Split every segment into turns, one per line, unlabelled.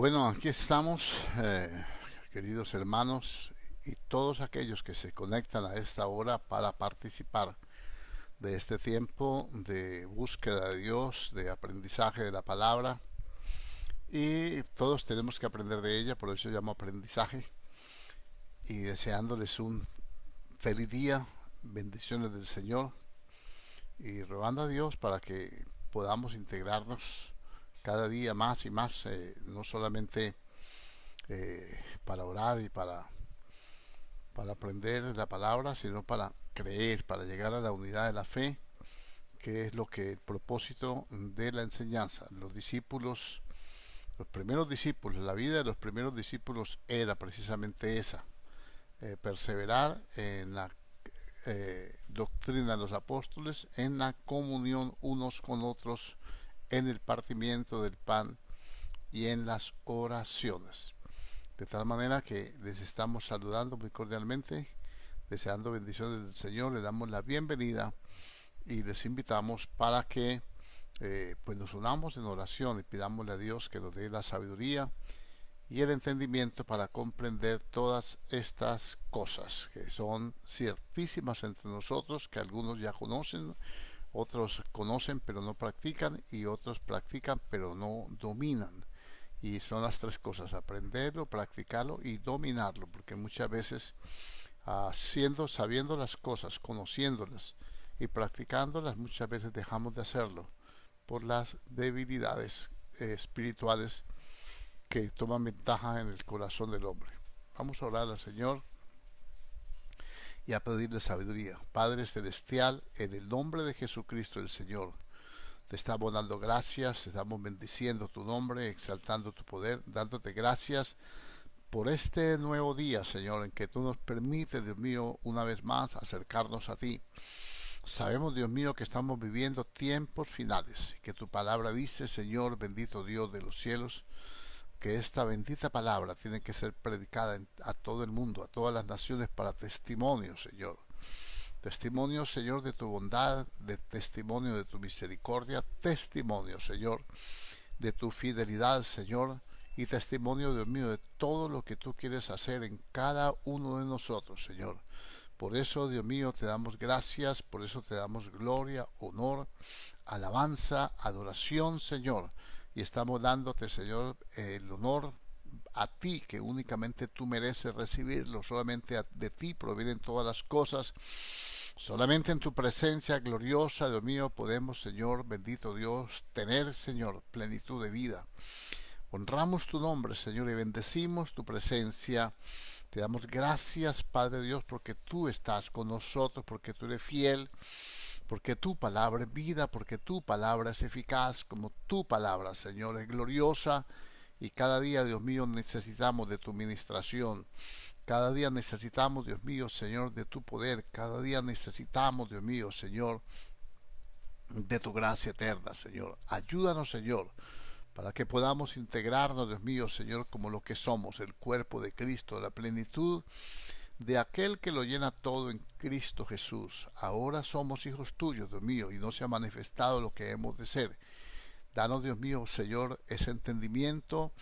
Bueno, aquí estamos, queridos hermanos y todos aquellos que se conectan a esta hora para participar de este tiempo de búsqueda de Dios, de aprendizaje de la palabra. Y todos tenemos que aprender de ella, por eso llamo aprendizaje. Y deseándoles un feliz día, bendiciones del Señor y rogando a Dios para que podamos integrarnos cada día más y más, no solamente para orar y para aprender la palabra, sino para creer, para llegar a la unidad de la fe, que es lo que el propósito de la enseñanza. Los discípulos, los primeros discípulos, la vida de los primeros discípulos era precisamente esa, perseverar en la doctrina de los apóstoles, en la comunión unos con otros, en el partimiento del pan y en las oraciones. De tal manera que les estamos saludando muy cordialmente, deseando bendiciones del Señor, les damos la bienvenida y les invitamos para que pues nos unamos en oración y pidámosle a Dios que nos dé la sabiduría y el entendimiento para comprender todas estas cosas que son ciertísimas entre nosotros, que algunos ya conocen, otros conocen pero no practican y otros practican pero no dominan. Y son las tres cosas: aprenderlo, practicarlo y dominarlo, porque muchas veces sabiendo las cosas, conociéndolas y practicándolas, muchas veces dejamos de hacerlo por las debilidades espirituales que toman ventaja en el corazón del hombre. Vamos a orar al Señor y a pedirle sabiduría. Padre Celestial, en el nombre de Jesucristo el Señor, te estamos dando gracias, te estamos bendiciendo tu nombre, exaltando tu poder, dándote gracias por este nuevo día, Señor, en que tú nos permites, Dios mío, una vez más acercarnos a ti. Sabemos, Dios mío, que estamos viviendo tiempos finales, que tu palabra dice, Señor, bendito Dios de los cielos, que esta bendita palabra tiene que ser predicada a todo el mundo, a todas las naciones, para testimonio, Señor. Testimonio, Señor, de tu bondad, de testimonio de tu misericordia, testimonio, Señor, de tu fidelidad, Señor, y testimonio, Dios mío, de todo lo que tú quieres hacer en cada uno de nosotros, Señor. Por eso, Dios mío, te damos gracias, por eso te damos gloria, honor, alabanza, adoración, Señor. Y estamos dándote, Señor, el honor a ti, que únicamente tú mereces recibirlo. Solamente de ti provienen todas las cosas. Solamente en tu presencia gloriosa, Dios mío, podemos, Señor, bendito Dios, tener, Señor, plenitud de vida. Honramos tu nombre, Señor, y bendecimos tu presencia. Te damos gracias, Padre Dios, porque tú estás con nosotros, porque tú eres fiel, porque tu palabra es vida, porque tu palabra es eficaz, como tu palabra, Señor, es gloriosa. Y cada día, Dios mío, necesitamos de tu ministración. Cada día necesitamos, Dios mío, Señor, de tu poder. Cada día necesitamos, Dios mío, Señor, de tu gracia eterna, Señor. Ayúdanos, Señor, para que podamos integrarnos, Dios mío, Señor, como lo que somos, el cuerpo de Cristo, la plenitud de aquel que lo llena todo en Cristo Jesús. Ahora somos hijos tuyos, Dios mío, y no se ha manifestado lo que hemos de ser. Danos, Dios mío, Señor, ese entendimiento,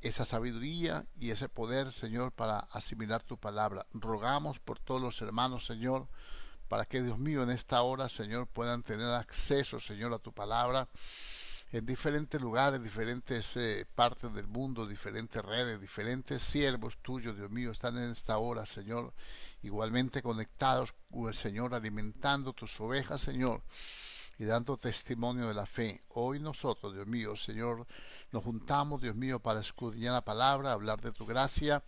esa sabiduría y ese poder, Señor, para asimilar tu palabra. Rogamos por todos los hermanos, Señor, para que, Dios mío, en esta hora, Señor, puedan tener acceso, Señor, a tu palabra en diferentes lugares, diferentes partes del mundo, diferentes redes, diferentes siervos tuyos, Dios mío, están en esta hora, Señor, igualmente conectados, Señor, alimentando tus ovejas, Señor, y dando testimonio de la fe. Hoy nosotros, Dios mío, Señor, nos juntamos, Dios mío, para escudriñar la palabra, hablar de tu gracia,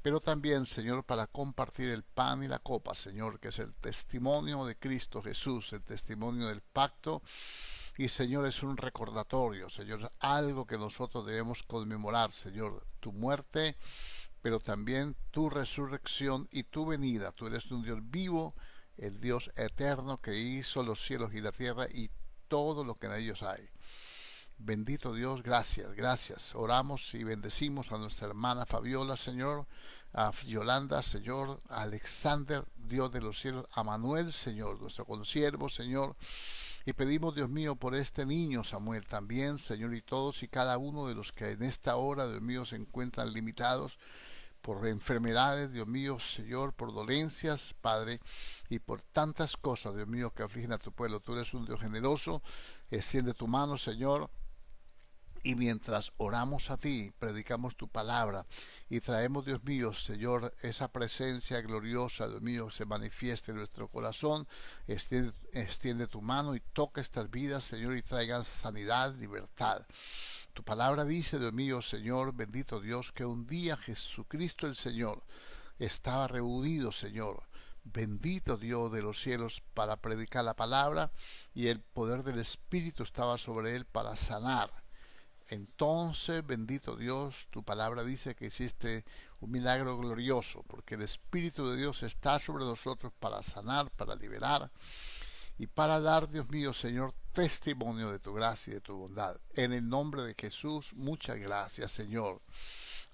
pero también, Señor, para compartir el pan y la copa, Señor, que es el testimonio de Cristo Jesús, el testimonio del pacto. Y, Señor, es un recordatorio, Señor, algo que nosotros debemos conmemorar, Señor, tu muerte, pero también tu resurrección y tu venida. Tú eres un Dios vivo, el Dios eterno que hizo los cielos y la tierra y todo lo que en ellos hay. Bendito Dios, gracias, gracias. Oramos y bendecimos a nuestra hermana Fabiola, Señor, a Yolanda, Señor, a Alexander, Dios de los cielos, a Manuel, Señor, nuestro consiervo, Señor. Y pedimos, Dios mío, por este niño Samuel también, Señor, y todos y cada uno de los que en esta hora, Dios mío, se encuentran limitados por enfermedades, Dios mío, Señor, por dolencias, Padre, y por tantas cosas, Dios mío, que afligen a tu pueblo. Tú eres un Dios generoso, extiende tu mano, Señor, y mientras oramos a ti, predicamos tu palabra y traemos, Dios mío, Señor, esa presencia gloriosa, Dios mío, se manifieste en nuestro corazón. Extiende tu mano y toca estas vidas, Señor, y traigan sanidad, libertad. Tu palabra dice, Dios mío, Señor, bendito Dios, que un día Jesucristo el Señor estaba reunido, Señor, bendito Dios de los cielos, para predicar la palabra, y el poder del Espíritu estaba sobre él para sanar. Entonces, bendito Dios, tu palabra dice que existe un milagro glorioso, porque el Espíritu de Dios está sobre nosotros para sanar, para liberar y para dar, Dios mío, Señor, testimonio de tu gracia y de tu bondad. En el nombre de Jesús, muchas gracias, Señor.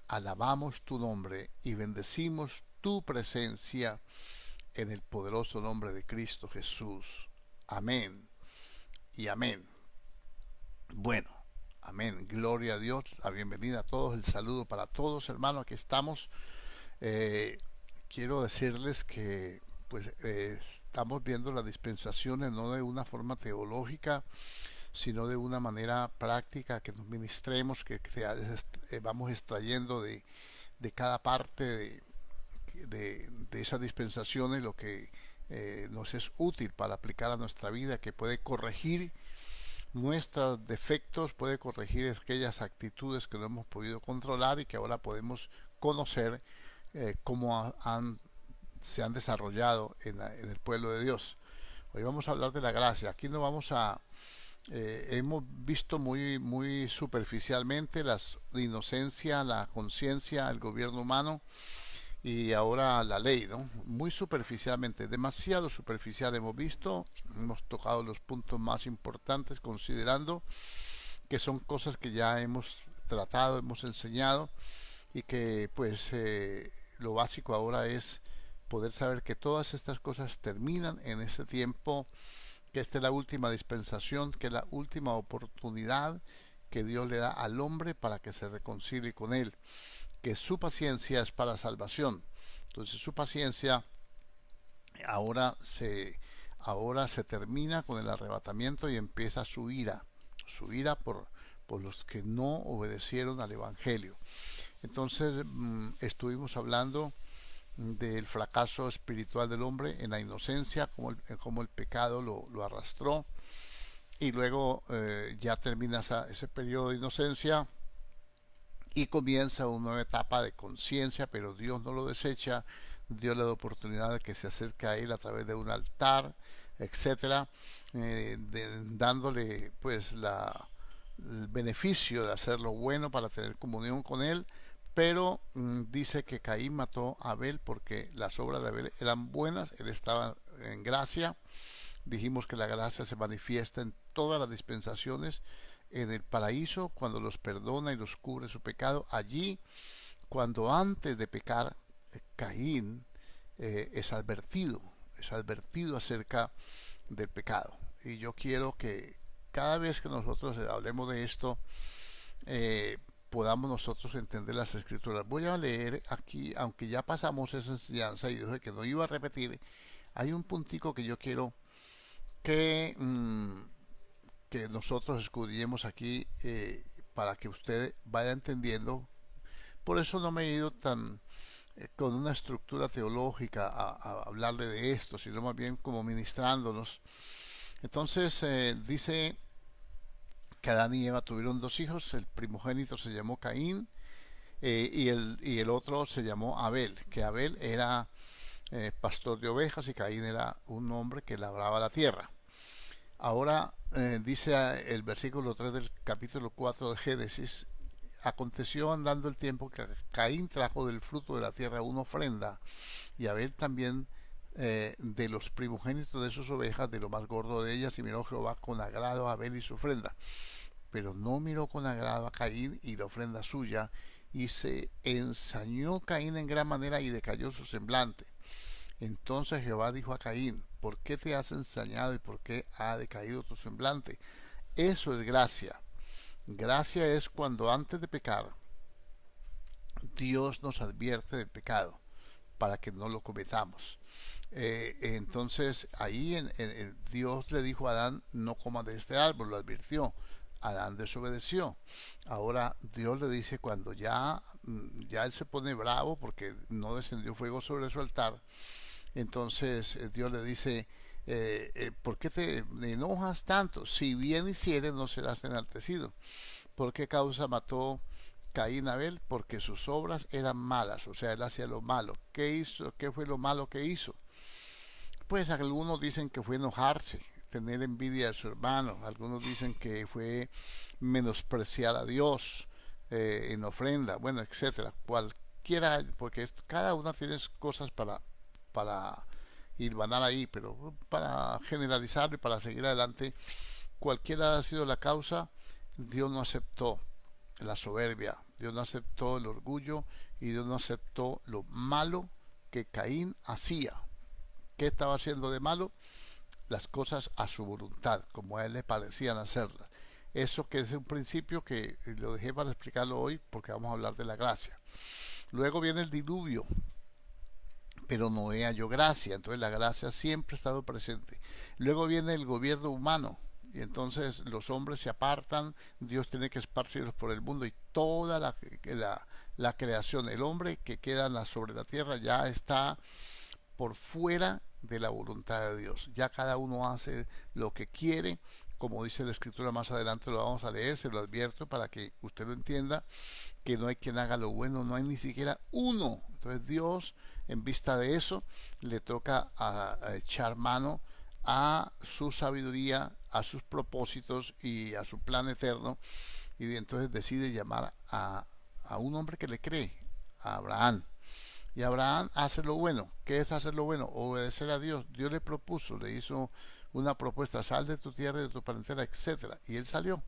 Alabamos tu nombre y bendecimos tu presencia en el poderoso nombre de Cristo Jesús. Amén y amén. Bueno. Amén, gloria a Dios, la bienvenida a todos, el saludo para todos, hermanos, aquí estamos. Quiero decirles que pues estamos viendo las dispensaciones no de una forma teológica, sino de una manera práctica, que nos ministremos, que vamos extrayendo de cada parte de esas dispensaciones lo que nos es útil para aplicar a nuestra vida, que puede corregir nuestros defectos, puede corregir aquellas actitudes que no hemos podido controlar y que ahora podemos conocer cómo se han desarrollado en el pueblo de Dios. Hoy vamos a hablar de la gracia. Aquí no vamos a hemos visto muy superficialmente la inocencia, la conciencia, el gobierno humano y ahora la ley, ¿no? Muy superficialmente, demasiado superficial hemos visto. Hemos tocado los puntos más importantes, considerando que son cosas que ya hemos tratado, hemos enseñado, y que pues lo básico ahora es poder saber que todas estas cosas terminan en este tiempo, que esta es la última dispensación, que es la última oportunidad que Dios le da al hombre para que se reconcilie con él, que su paciencia es para salvación. Entonces su paciencia ahora se termina con el arrebatamiento y empieza su ira por los que no obedecieron al Evangelio. Entonces estuvimos hablando del fracaso espiritual del hombre en la inocencia, como el pecado lo arrastró, y luego ya termina ese periodo de inocencia y comienza una nueva etapa de conciencia, pero Dios no lo desecha. Dios le da oportunidad de que se acerque a él a través de un altar, etcétera, dándole pues el beneficio de hacer lo bueno para tener comunión con él. Pero dice que Caín mató a Abel porque las obras de Abel eran buenas, él estaba en gracia. Dijimos que la gracia se manifiesta en todas las dispensaciones, en el paraíso cuando los perdona y los cubre su pecado. Allí, cuando antes de pecar, Caín es advertido acerca del pecado. Y yo quiero que cada vez que nosotros hablemos de esto, podamos nosotros entender las escrituras. Voy a leer aquí, aunque ya pasamos esa enseñanza y dije que no iba a repetir, hay un puntico que yo quiero que nosotros escudriñemos aquí, para que usted vaya entendiendo. Por eso no me he ido tan con una estructura teológica a hablarle de esto, sino más bien como ministrándonos. Entonces dice que Adán y Eva tuvieron dos hijos. El primogénito se llamó Caín, y el otro se llamó Abel, que Abel era pastor de ovejas y Caín era un hombre que labraba la tierra. Ahora dice el versículo 3 del capítulo 4 de Génesis: aconteció andando el tiempo que Caín trajo del fruto de la tierra una ofrenda, y Abel también de los primogénitos de sus ovejas, de lo más gordo de ellas, y miró Jehová con agrado a Abel y su ofrenda. pero no miró con agrado a Caín y la ofrenda suya, y se ensañó Caín en gran manera y decayó su semblante. Entonces Jehová dijo a Caín: ¿por qué te has ensañado y por qué ha decaído tu semblante? Eso es gracia. Gracia es cuando antes de pecar Dios nos advierte del pecado para que no lo cometamos. Entonces ahí Dios le dijo a Adán: no comas de este árbol, lo advirtió. Adán desobedeció. Ahora Dios le dice, cuando ya él se pone bravo porque no descendió fuego sobre su altar, entonces Dios le dice: ¿por qué te enojas tanto? Si bien hicieres, no serás enaltecido. ¿Por qué causa mató Caín a Abel? Porque sus obras eran malas, o sea, él hacía lo malo. ¿Qué hizo? ¿Qué fue lo malo que hizo? Pues algunos dicen que fue enojarse, tener envidia de su hermano. Algunos dicen que fue menospreciar a Dios en ofrenda, bueno, etcétera. Cualquiera, porque cada una tiene cosas para hilvanar ahí, pero para generalizar y para seguir adelante, cualquiera ha sido la causa, Dios no aceptó la soberbia, Dios no aceptó el orgullo y Dios no aceptó lo malo que Caín hacía. ¿Qué estaba haciendo de malo? Las cosas a su voluntad, como a él le parecían hacerlas. Eso que es un principio que lo dejé para explicarlo hoy porque vamos a hablar de la gracia. Luego viene el diluvio, pero Noé halló gracia, entonces la gracia siempre ha estado presente. Luego viene el gobierno humano, y entonces los hombres se apartan, Dios tiene que esparcirlos por el mundo y toda la creación, el hombre que queda sobre la tierra ya está por fuera de la voluntad de Dios. Ya cada uno hace lo que quiere, como dice la escritura, más adelante lo vamos a leer, se lo advierto para que usted lo entienda, que no hay quien haga lo bueno, no hay ni siquiera uno. Entonces Dios, en vista de eso, le toca a echar mano a su sabiduría, a sus propósitos y a su plan eterno, y entonces decide llamar a un hombre que le cree, a Abraham. Y Abraham hace lo bueno. ¿Qué es hacer lo bueno? Obedecer a Dios. Dios le propuso, le hizo una propuesta: sal de tu tierra, de tu parentela, etcétera. Y él salió.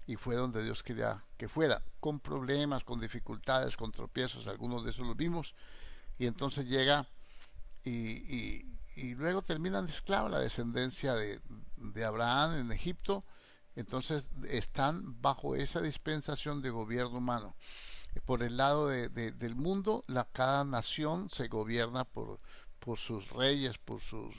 Y fue donde Dios quería que fuera, con problemas, con dificultades, con tropiezos. Algunos de esos los vimos. Y entonces llega y luego terminan esclava la descendencia de Abraham en Egipto. Entonces están bajo esa dispensación de gobierno humano. Por el lado del mundo, cada nación se gobierna por sus reyes, por sus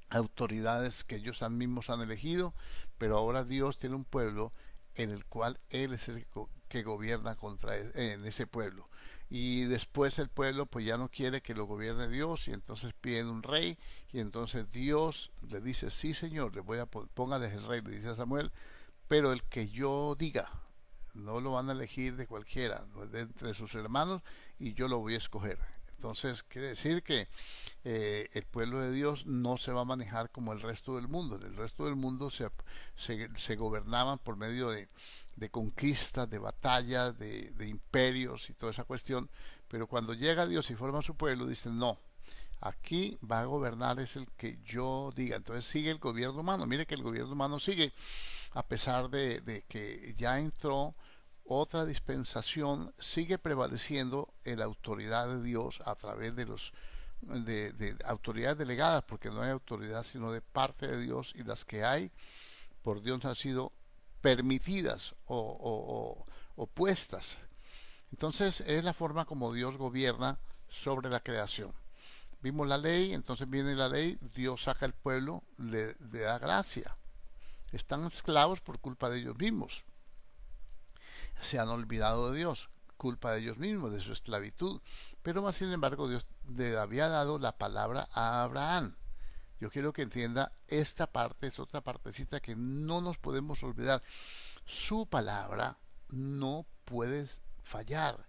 autoridades que ellos mismos han elegido, pero ahora Dios tiene un pueblo en el cual Él es el que gobierna en ese pueblo. Y después el pueblo pues ya no quiere que lo gobierne Dios, y entonces piden un rey, y entonces Dios le dice: sí, Señor, póngale el rey, le dice a Samuel, pero el que yo diga. No lo van a elegir de cualquiera, no es de entre sus hermanos, y yo lo voy a escoger. Entonces quiere decir que el pueblo de Dios no se va a manejar como el resto del mundo. En el resto del mundo se gobernaban por medio de conquistas, de batallas, de imperios y toda esa cuestión. Pero cuando llega Dios y forma su pueblo, dicen: no, aquí va a gobernar es el que yo diga. Entonces sigue el gobierno humano. Mire que el gobierno humano sigue, a pesar de que ya entró otra dispensación, sigue prevaleciendo la autoridad de Dios a través de autoridades delegadas, porque no hay autoridad sino de parte de Dios, y las que hay por Dios han sido permitidas o puestas. Entonces es la forma como Dios gobierna sobre la creación. Vimos la ley, entonces viene la ley, Dios saca al pueblo, le da gracia. Están esclavos por culpa de ellos mismos. Se han olvidado de Dios, culpa de ellos mismos, de su esclavitud. Pero más sin embargo Dios le había dado la palabra a Abraham. Yo quiero que entienda, esta parte es otra partecita que no nos podemos olvidar. Su palabra no puede fallar.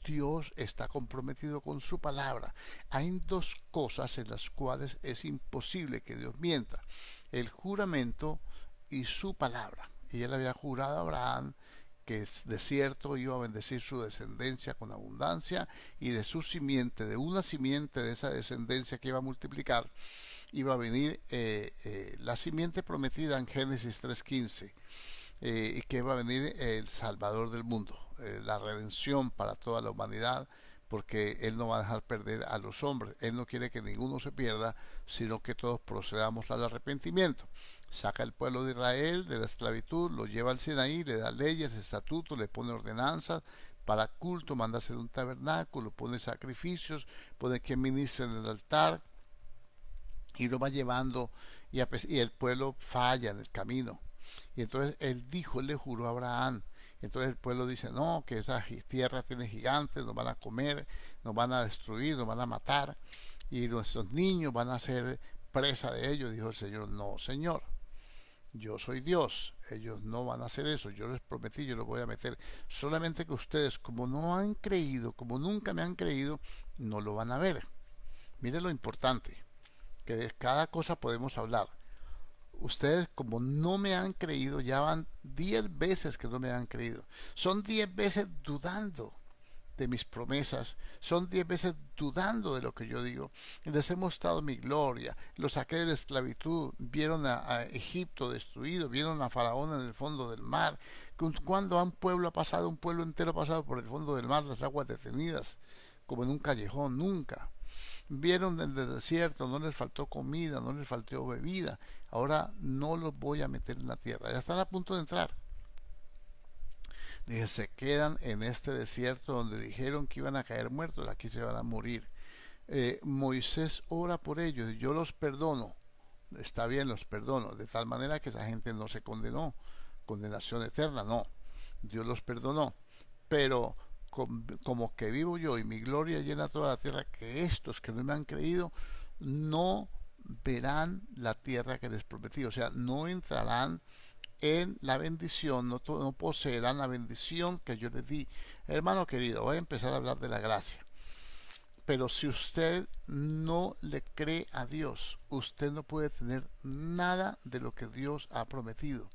Dios está comprometido con su palabra. Hay dos cosas en las cuales es imposible que Dios mienta: el juramento y su palabra. Y él había jurado a Abraham que de cierto iba a bendecir su descendencia con abundancia, y de su simiente, de una simiente de esa descendencia que iba a multiplicar, iba a venir la simiente prometida en Génesis 3:15. y que va a venir el Salvador del mundo, la redención para toda la humanidad, porque Él no va a dejar perder a los hombres. Él no quiere que ninguno se pierda, sino que todos procedamos al arrepentimiento. Saca al pueblo de Israel de la esclavitud, lo lleva al Sinaí, le da leyes, estatutos, le pone ordenanzas para culto, manda hacer un tabernáculo, pone sacrificios, pone que ministre en el altar, y lo va llevando, y el pueblo falla en el camino. Y entonces él dijo, él le juró a Abraham. Entonces el pueblo dice, no, que esa tierra tiene gigantes, nos van a comer, nos van a destruir, nos van a matar, y nuestros niños van a ser presa de ellos. Dijo el Señor, no, Señor, yo soy Dios, ellos no van a hacer eso, yo les prometí, yo los voy a meter. Solamente que ustedes, como no han creído, como nunca me han creído, no lo van a ver. Mire lo importante, que de cada cosa podemos hablar. Ustedes, como no me han creído, ya van 10 veces que no me han creído. Son 10 veces dudando de mis promesas, son 10 veces dudando de lo que yo digo. Les he mostrado mi gloria, los saqué de la esclavitud, vieron a Egipto destruido, vieron a Faraón en el fondo del mar. Cuando un pueblo ha pasado, un pueblo entero ha pasado por el fondo del mar, las aguas detenidas, como en un callejón, nunca. Vieron desde el desierto, no les faltó comida, no les faltó bebida. Ahora no los voy a meter en la tierra, ya están a punto de entrar. Dije, se quedan en este desierto donde dijeron que iban a caer muertos, aquí se van a morir. Moisés ora por ellos, yo los perdono, está bien, los perdono, de tal manera que esa gente no se condenó, condenación eterna, no, Dios los perdonó, pero como que vivo yo y mi gloria llena toda la tierra, que estos que no me han creído no verán la tierra que les prometí, o sea, no entrarán en la bendición, no poseerán la bendición que yo les di. Hermano querido, voy a empezar a hablar de la gracia. Pero si usted no le cree a Dios, usted no puede tener nada de lo que Dios ha prometido.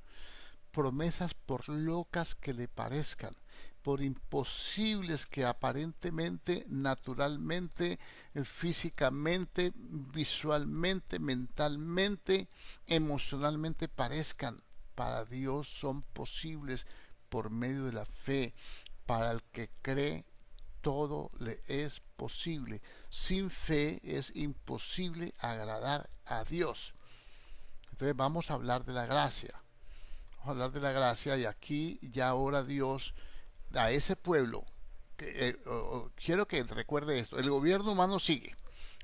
Promesas, por locas que le parezcan, por imposibles que aparentemente, naturalmente, físicamente, visualmente, mentalmente, emocionalmente parezcan, para Dios son posibles por medio de la fe. Para el que cree, todo le es posible. Sin fe es imposible agradar a Dios. Entonces vamos a hablar de la gracia. Vamos a hablar de la gracia, y aquí ya ahora Dios a ese pueblo, quiero que recuerde esto, el gobierno humano sigue,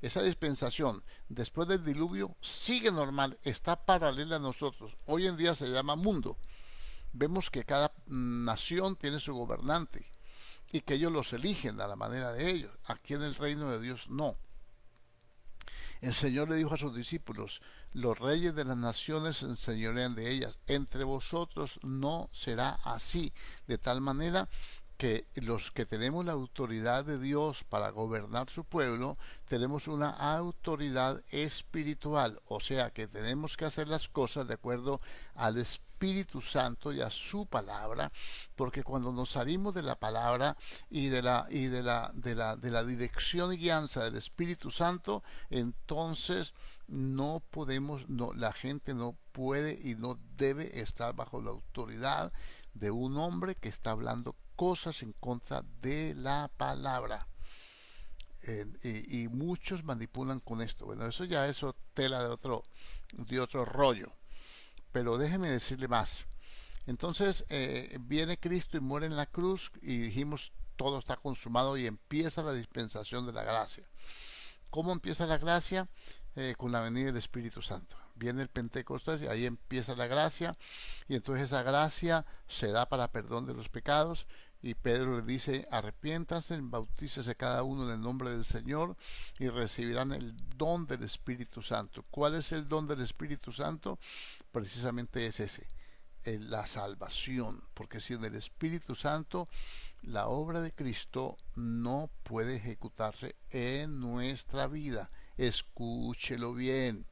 esa dispensación después del diluvio sigue normal, está paralela a nosotros, hoy en día se llama mundo. Vemos que cada nación tiene su gobernante y que ellos los eligen a la manera de ellos. Aquí en el reino de Dios no. El Señor le dijo a sus discípulos, los reyes de las naciones se enseñorean de ellas, entre vosotros no será así, de tal manera que los que tenemos la autoridad de Dios para gobernar su pueblo, tenemos una autoridad espiritual, o sea que tenemos que hacer las cosas de acuerdo al Espíritu Santo y a su palabra, porque cuando nos salimos de la palabra y de la dirección y guianza del Espíritu Santo, entonces no podemos, no, la gente no puede y no debe estar bajo la autoridad de un hombre que está hablando cosas en contra de la palabra. Y muchos manipulan con esto. Bueno, eso ya es tela de otro rollo. Pero déjeme decirle más. Entonces viene Cristo y muere en la cruz y dijimos todo está consumado y empieza la dispensación de la gracia. ¿Cómo empieza la gracia? Con la venida del Espíritu Santo. Viene el Pentecostés y ahí empieza la gracia, y entonces esa gracia se da para perdón de los pecados, y Pedro le dice, arrepiéntanse, bautícese cada uno en el nombre del Señor y recibirán el don del Espíritu Santo. ¿Cuál es el don del Espíritu Santo? Precisamente es ese, la salvación, porque sin el Espíritu Santo la obra de Cristo no puede ejecutarse en nuestra vida. Escúchelo bien.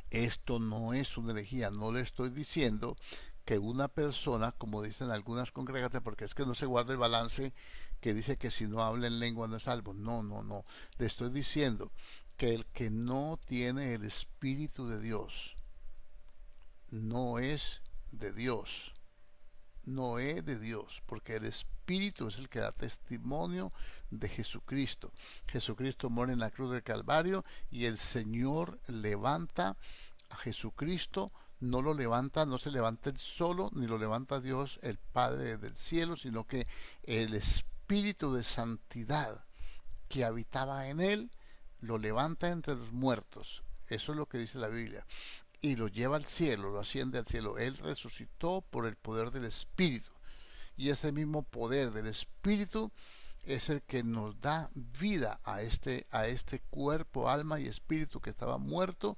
Esto no es una herejía, no le estoy diciendo que una persona, como dicen algunas congregaciones, porque es que no se guarda el balance que dice que si no habla en lengua no es salvo. No, no, no. Le estoy diciendo que el que no tiene el Espíritu de Dios no es de Dios. Noé de Dios, porque el Espíritu es el que da testimonio de Jesucristo. Jesucristo muere en la cruz del Calvario y el Señor levanta a Jesucristo. No lo levanta, no se levanta él solo, ni lo levanta Dios el Padre del cielo, sino que el Espíritu de santidad que habitaba en él lo levanta entre los muertos. Eso es lo que dice la Biblia. Y lo lleva al cielo, lo asciende al cielo. Él resucitó por el poder del Espíritu. Y ese mismo poder del Espíritu es el que nos da vida a este cuerpo, alma y espíritu que estaba muerto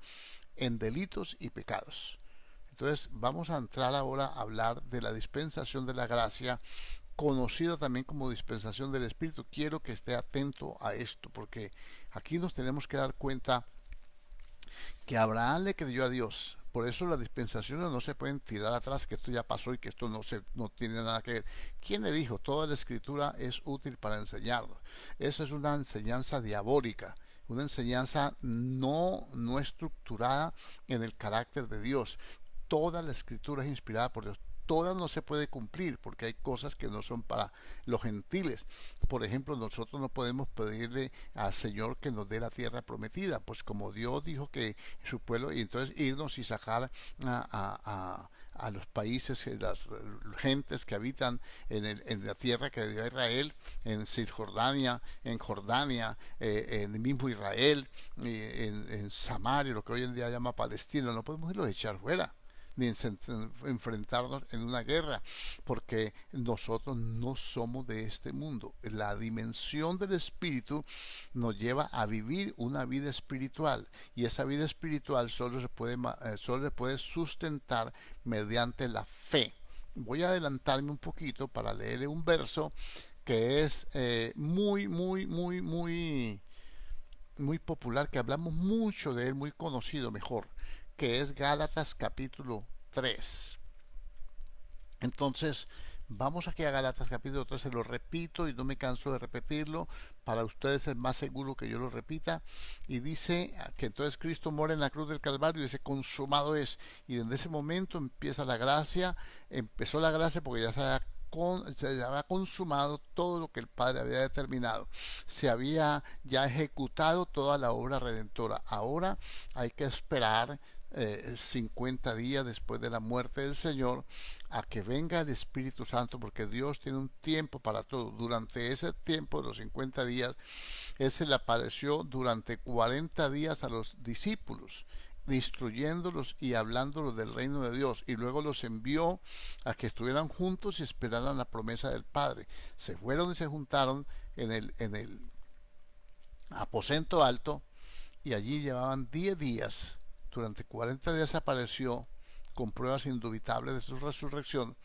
en delitos y pecados. Entonces vamos a entrar ahora a hablar de la dispensación de la gracia, conocida también como dispensación del Espíritu. Quiero que esté atento a esto, porque aquí nos tenemos que dar cuenta que Abraham le creyó a Dios. Por eso las dispensaciones no se pueden tirar atrás, que esto ya pasó y que esto no tiene nada que ver. ¿Quién le dijo? Toda la escritura es útil para enseñarnos. Eso es una enseñanza diabólica, una enseñanza no estructurada en el carácter de Dios. Toda la escritura es inspirada por Dios. Todas no se puede cumplir porque hay cosas que no son para los gentiles. Por ejemplo, nosotros no podemos pedirle al Señor que nos dé la tierra prometida, pues como Dios dijo que su pueblo, y entonces irnos y sacar a los países, las gentes que habitan en la tierra que dio a Israel, en Cisjordania, en Jordania, en el mismo Israel, en Samaria, lo que hoy en día llama Palestina. No podemos irlos a echar fuera ni enfrentarnos en una guerra, porque nosotros no somos de este mundo. La dimensión del espíritu nos lleva a vivir una vida espiritual, y esa vida espiritual solo se puede sustentar mediante la fe. Voy a adelantarme un poquito para leerle un verso que es muy popular, que hablamos mucho de él, muy conocido mejor, que es Gálatas capítulo 3. Entonces, vamos aquí a Gálatas capítulo 3, se lo repito y no me canso de repetirlo, para ustedes es más seguro que yo lo repita, y dice que entonces Cristo muere en la cruz del Calvario y dice consumado es, y desde ese momento empieza la gracia, empezó la gracia porque ya se había consumado todo lo que el Padre había determinado, se había ya ejecutado toda la obra redentora. Ahora hay que esperar 50 días después de la muerte del Señor a que venga el Espíritu Santo, porque Dios tiene un tiempo para todo. Durante ese tiempo de los 50 días Él se le apareció durante 40 días a los discípulos, instruyéndolos y hablándolos del reino de Dios, y luego los envió a que estuvieran juntos y esperaran la promesa del Padre. Se fueron y se juntaron en el aposento alto, y allí llevaban 10 días. Durante 40 días apareció con pruebas indubitables de su resurrección,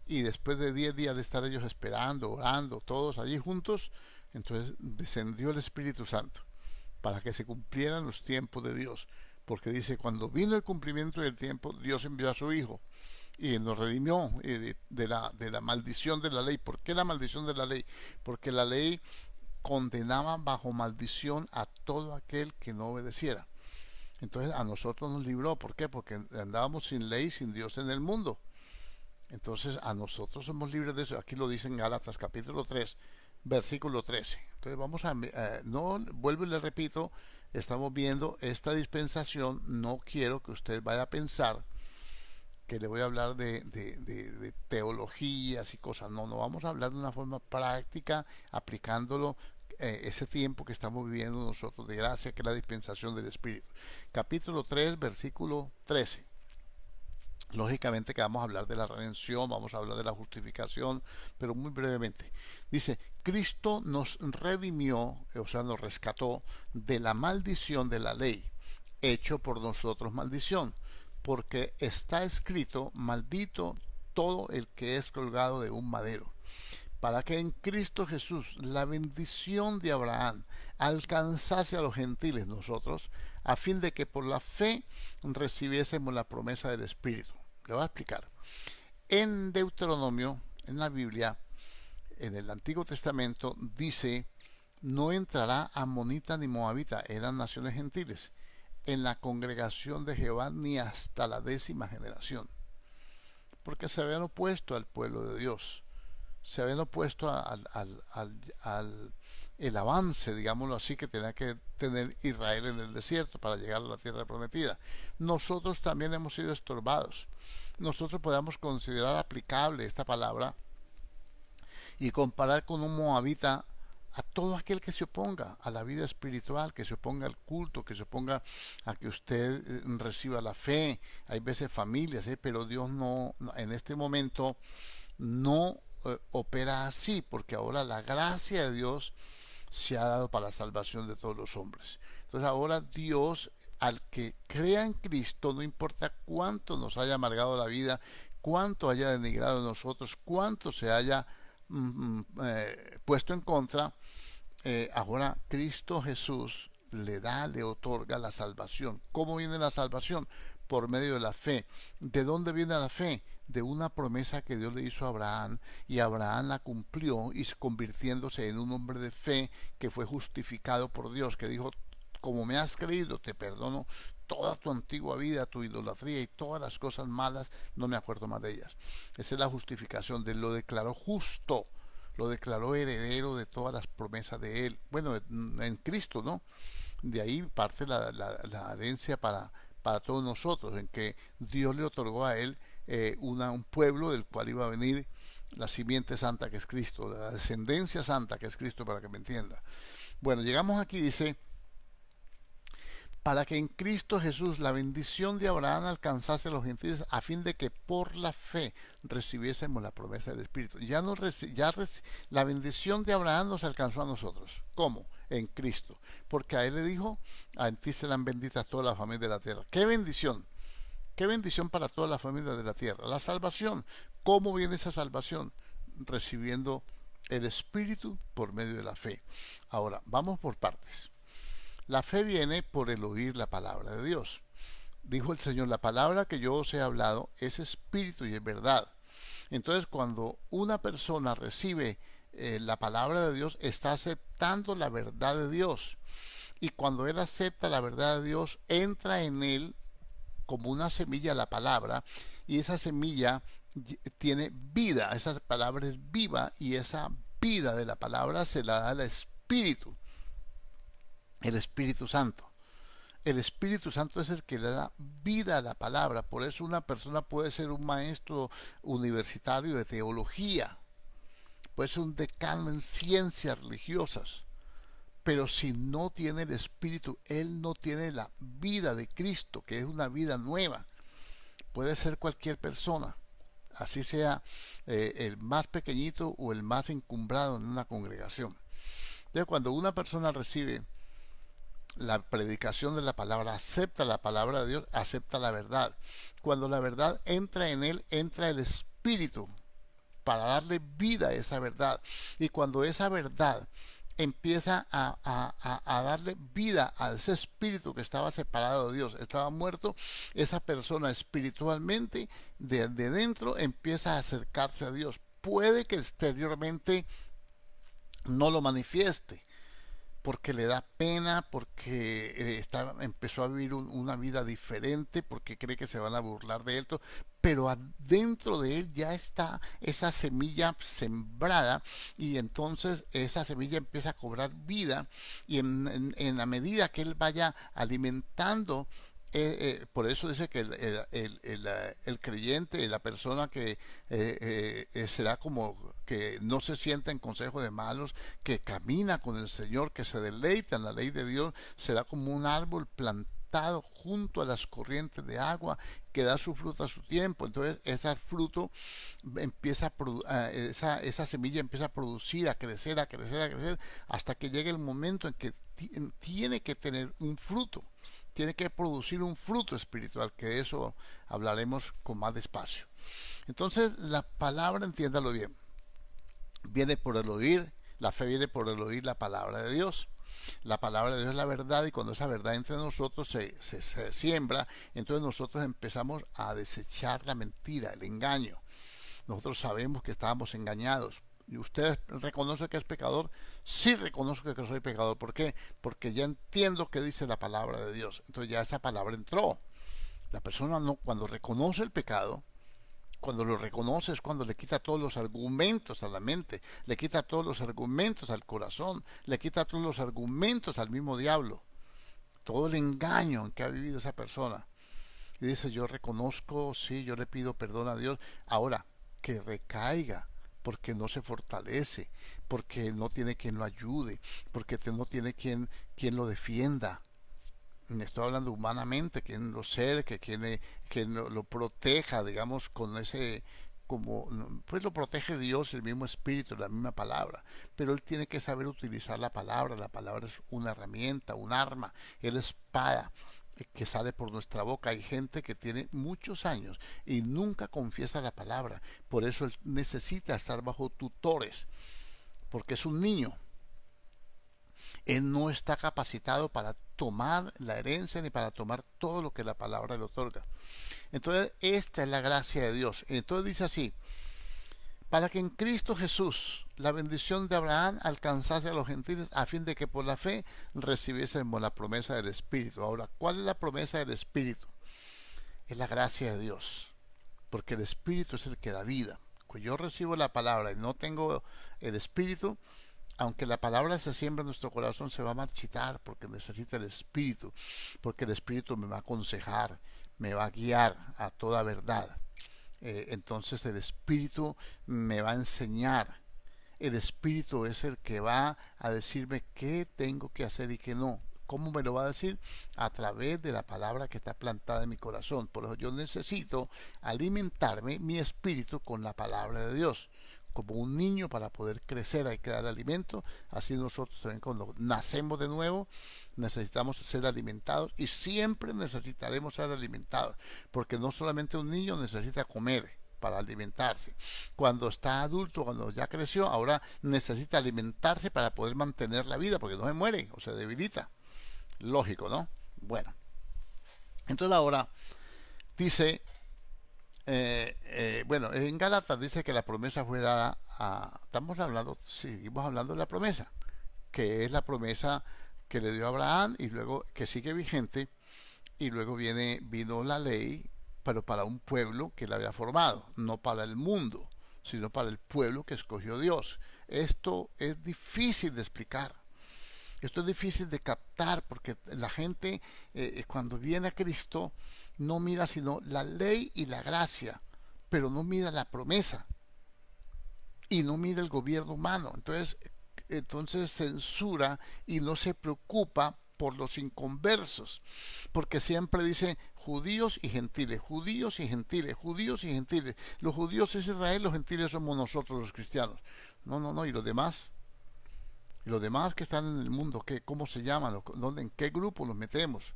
y después de 10 días de estar ellos esperando, orando, todos allí juntos, entonces descendió el Espíritu Santo para que se cumplieran los tiempos de Dios, porque dice, cuando vino el cumplimiento del tiempo, Dios envió a su Hijo y nos redimió de la maldición de la ley. ¿Por qué la maldición de la ley? Porque la ley condenaba bajo maldición a todo aquel que no obedeciera. Entonces a nosotros nos libró. ¿Por qué? Porque andábamos sin ley, sin Dios en el mundo. Entonces a nosotros somos libres de eso. Aquí lo dice en Gálatas capítulo 3, versículo 13. Entonces vamos no vuelvo y le repito, estamos viendo esta dispensación. No quiero que usted vaya a pensar que le voy a hablar de teologías y cosas. No vamos a hablar de una forma práctica, aplicándolo ese tiempo que estamos viviendo nosotros de gracia, que es la dispensación del Espíritu. Capítulo 3, versículo 13. Lógicamente que vamos a hablar de la redención, vamos a hablar de la justificación, pero muy brevemente. Dice, Cristo nos redimió, o sea, nos rescató de la maldición de la ley, hecho por nosotros maldición, porque está escrito, maldito todo el que es colgado de un madero, para que en Cristo Jesús la bendición de Abraham alcanzase a los gentiles, nosotros, a fin de que por la fe recibiésemos la promesa del Espíritu. Le voy a explicar. En Deuteronomio, en la Biblia, en el Antiguo Testamento, dice, no entrará amonita ni moabita, eran naciones gentiles, en la congregación de Jehová ni hasta la 10ª generación. porque se habían opuesto al pueblo de Dios, se habían opuesto al el avance, digámoslo así, que tenía que tener Israel en el desierto para llegar a la tierra prometida. Nosotros también hemos sido estorbados. Nosotros podemos considerar aplicable esta palabra y comparar con un moabita a todo aquel que se oponga a la vida espiritual, que se oponga al culto, que se oponga a que usted reciba la fe. Hay veces familias, pero Dios no, en este momento no opera así, porque ahora la gracia de Dios se ha dado para la salvación de todos los hombres. Entonces ahora Dios, al que crea en Cristo, no importa cuánto nos haya amargado la vida, cuánto haya denigrado de nosotros, cuánto se haya puesto en contra, ahora Cristo Jesús le otorga la salvación. ¿Cómo viene la salvación? Por medio de la fe. ¿De dónde viene la fe? De una promesa que Dios le hizo a Abraham, y Abraham la cumplió, y convirtiéndose en un hombre de fe que fue justificado por Dios, que dijo: como me has creído, te perdono toda tu antigua vida, tu idolatría y todas las cosas malas, no me acuerdo más de ellas. Esa es la justificación. De lo declaró justo, lo declaró heredero de todas las promesas de él. Bueno, en Cristo, ¿no? De ahí parte la herencia para todos nosotros, en que Dios le otorgó a él un pueblo del cual iba a venir la simiente santa, que es Cristo, la descendencia santa, que es Cristo, para que me entienda. Bueno, llegamos aquí, dice: para que en Cristo Jesús la bendición de Abraham alcanzase a los gentiles, a fin de que por la fe recibiésemos la promesa del Espíritu. La bendición de Abraham nos alcanzó a nosotros. ¿Cómo? En Cristo. Porque a él le dijo: a ti serán benditas todas las familias de la tierra. ¡Qué bendición! ¡Qué bendición para todas las familias de la tierra! La salvación. ¿Cómo viene esa salvación? Recibiendo el Espíritu por medio de la fe. Ahora, vamos por partes. La fe viene por el oír la palabra de Dios. Dijo el Señor: la palabra que yo os he hablado es espíritu y es verdad. Entonces, cuando una persona recibe la palabra de Dios, está aceptando la verdad de Dios. Y cuando él acepta la verdad de Dios, entra en él como una semilla la palabra, y esa semilla tiene vida. Esa palabra es viva, y esa vida de la palabra se la da el Espíritu. El Espíritu Santo. El Espíritu Santo es el que le da vida a la palabra. Por eso una persona puede ser un maestro universitario de teología, puede ser un decano en ciencias religiosas, pero si no tiene el Espíritu, él no tiene la vida de Cristo, que es una vida nueva. Puede ser cualquier persona, así sea el más pequeñito o el más encumbrado en una congregación. Entonces, cuando una persona recibe la predicación de la palabra, acepta la palabra de Dios, acepta la verdad. Cuando la verdad entra en él, entra el Espíritu para darle vida a esa verdad. Y cuando esa verdad empieza a darle vida a ese espíritu que estaba separado de Dios, estaba muerto, esa persona espiritualmente de dentro empieza a acercarse a Dios. Puede que exteriormente no lo manifieste, porque le da pena, porque empezó a vivir una vida diferente, porque cree que se van a burlar de él, pero adentro de él ya está esa semilla sembrada, y entonces esa semilla empieza a cobrar vida, y en la medida que él vaya alimentando, por eso dice que el creyente, la persona que será como que no se sienta en consejo de malos, que camina con el Señor, que se deleita en la ley de Dios, será como un árbol plantado junto a las corrientes de agua, que da su fruto a su tiempo. Entonces ese fruto empieza esa semilla empieza a producir, a crecer, hasta que llegue el momento en que tiene que tener un fruto, tiene que producir un fruto espiritual, que de eso hablaremos con más despacio. Entonces la palabra, entiéndalo bien, viene por el oír. La fe viene por el oír la palabra de Dios. La palabra de Dios es la verdad, y cuando esa verdad entra en nosotros, se siembra. Entonces nosotros empezamos a desechar la mentira, el engaño. Nosotros sabemos que estábamos engañados. ¿Y usted reconoce que es pecador? Sí, reconozco que soy pecador. ¿Por qué? Porque ya entiendo qué dice la palabra de Dios. Entonces ya esa palabra entró. La persona, no, cuando reconoce el pecado, Cuando lo reconoce es cuando le quita todos los argumentos a la mente, le quita todos los argumentos al corazón, le quita todos los argumentos al mismo diablo, todo el engaño en que ha vivido esa persona. Y dice, yo reconozco, sí, yo le pido perdón a Dios. Ahora, que recaiga, porque no se fortalece, porque no tiene quien lo ayude, porque no tiene quien lo defienda. Me estoy hablando humanamente, quien lo cerque, quien lo proteja, digamos, con ese, como, pues lo protege Dios, el mismo espíritu, la misma palabra, pero él tiene que saber utilizar la palabra es una herramienta, un arma, es la espada que sale por nuestra boca. Hay gente que tiene muchos años y nunca confiesa la palabra, por eso él necesita estar bajo tutores, porque es un niño. Él no está capacitado para tomar la herencia ni para tomar todo lo que la palabra le otorga. Entonces, esta es la gracia de Dios. Entonces dice así, para que en Cristo Jesús la bendición de Abraham alcanzase a los gentiles a fin de que por la fe recibiésemos la promesa del Espíritu. Ahora, ¿cuál es la promesa del Espíritu? Es la gracia de Dios, porque el Espíritu es el que da vida. Cuando yo recibo la palabra y no tengo el Espíritu, aunque la palabra se siembra en nuestro corazón, se va a marchitar porque necesita el Espíritu, porque el Espíritu me va a aconsejar, me va a guiar a toda verdad. Entonces el Espíritu me va a enseñar. El Espíritu es el que va a decirme qué tengo que hacer y qué no. ¿Cómo me lo va a decir? A través de la palabra que está plantada en mi corazón. Por eso yo necesito alimentarme mi espíritu con la palabra de Dios. Como un niño, para poder crecer hay que dar alimento. Así nosotros también, cuando nacemos de nuevo, necesitamos ser alimentados, y siempre necesitaremos ser alimentados, porque no solamente un niño necesita comer para alimentarse. Cuando está adulto, cuando ya creció, ahora necesita alimentarse para poder mantener la vida, porque no se muere o se debilita. Lógico, ¿no? Bueno, entonces ahora dice, bueno, en Gálatas dice que la promesa fue dada a, seguimos hablando de la promesa, que es la promesa que le dio a Abraham, y luego que sigue vigente, y luego vino la ley, pero para un pueblo que la había formado, no para el mundo, sino para el pueblo que escogió Dios. Esto es difícil de explicar. Esto es difícil de captar, porque la gente, cuando viene a Cristo, no mira sino la ley y la gracia, pero no mira la promesa y no mira el gobierno humano. Entonces censura y no se preocupa por los inconversos, porque siempre dice judíos y gentiles, judíos y gentiles, judíos y gentiles. Los judíos es Israel, los gentiles somos nosotros los cristianos. No, no, no, y los demás. Y los demás que están en el mundo, ¿cómo se llaman? ¿Dónde, en qué grupo los metemos?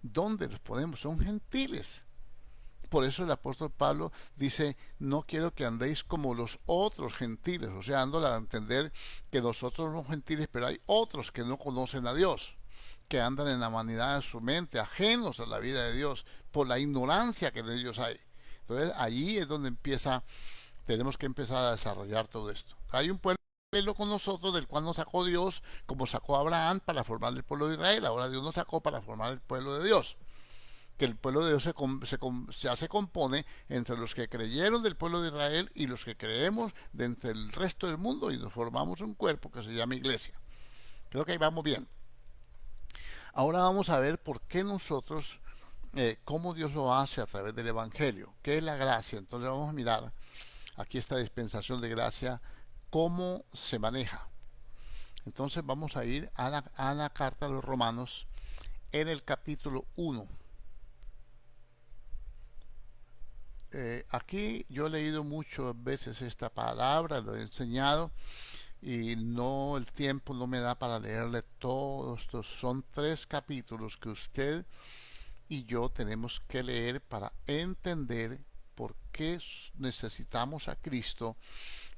¿Dónde los ponemos? Son gentiles. Por eso el apóstol Pablo dice, no quiero que andéis como los otros gentiles. O sea, dando a entender que nosotros somos gentiles, pero hay otros que no conocen a Dios, que andan en la vanidad de su mente, ajenos a la vida de Dios, por la ignorancia que en ellos hay. Entonces, allí es donde tenemos que empezar a desarrollar todo esto. Hay un pueblo con nosotros, del cual nos sacó Dios, como sacó a Abraham para formar el pueblo de Israel. Ahora Dios nos sacó para formar el pueblo de Dios, que el pueblo de Dios ya se compone entre los que creyeron del pueblo de Israel y los que creemos de entre el resto del mundo, y nos formamos un cuerpo que se llama iglesia. Creo que ahí vamos bien. Ahora vamos a ver por qué nosotros, cómo Dios lo hace a través del Evangelio, qué es la gracia. Entonces vamos a mirar aquí esta dispensación de gracia, cómo se maneja. Entonces vamos a ir a la carta de los Romanos, en el capítulo 1. Aquí yo he leído muchas veces esta palabra, lo he enseñado, y no, el tiempo no me da para leerle todos estos. Son 3 capítulos que usted y yo tenemos que leer para entender por qué necesitamos a Cristo,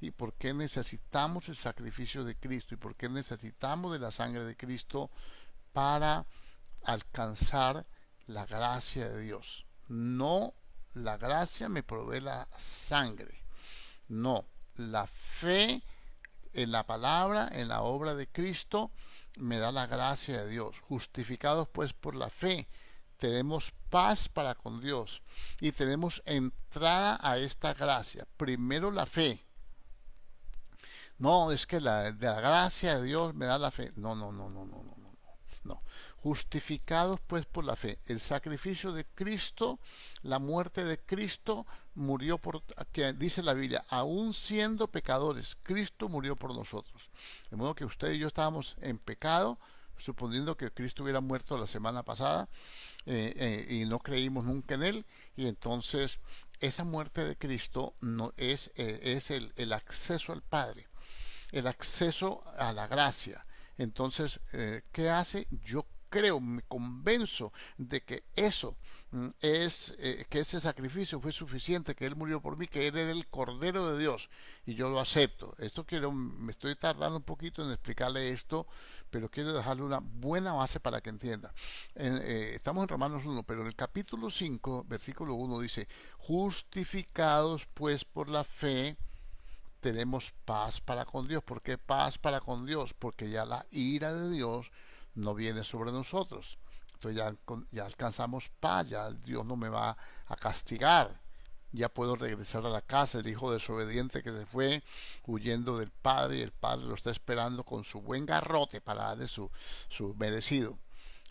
y por qué necesitamos el sacrificio de Cristo, y por qué necesitamos de la sangre de Cristo para alcanzar la gracia de Dios. No, la gracia me provee la sangre. No, la fe en la palabra, en la obra de Cristo, me da la gracia de Dios. Justificados pues por la fe, tenemos paz para con Dios y tenemos entrada a esta gracia. Primero la fe. No, es que de la gracia de Dios me da la fe. No, no, no, no, no, no, no, no. Justificados pues por la fe. El sacrificio de Cristo, la muerte de Cristo, murió por, que dice la Biblia, aún siendo pecadores, Cristo murió por nosotros. De modo que usted y yo estábamos en pecado, suponiendo que Cristo hubiera muerto la semana pasada, y no creímos nunca en él, y entonces esa muerte de Cristo no es el acceso al Padre, el acceso a la gracia. Entonces, ¿qué hace? Yo creo, me convenzo de que eso que ese sacrificio fue suficiente, que Él murió por mí, que Él era el Cordero de Dios, y yo lo acepto. Me estoy tardando un poquito en explicarle esto, pero quiero dejarle una buena base para que entienda. Estamos en Romanos 1, pero en el capítulo 5, versículo 1 dice, justificados pues por la fe, tenemos paz para con Dios. ¿Por qué paz para con Dios? Porque ya la ira de Dios no viene sobre nosotros. Entonces ya alcanzamos paz, ya Dios no me va a castigar. Ya puedo regresar a la casa. El hijo desobediente que se fue huyendo del padre, y el padre lo está esperando con su buen garrote para darle su merecido.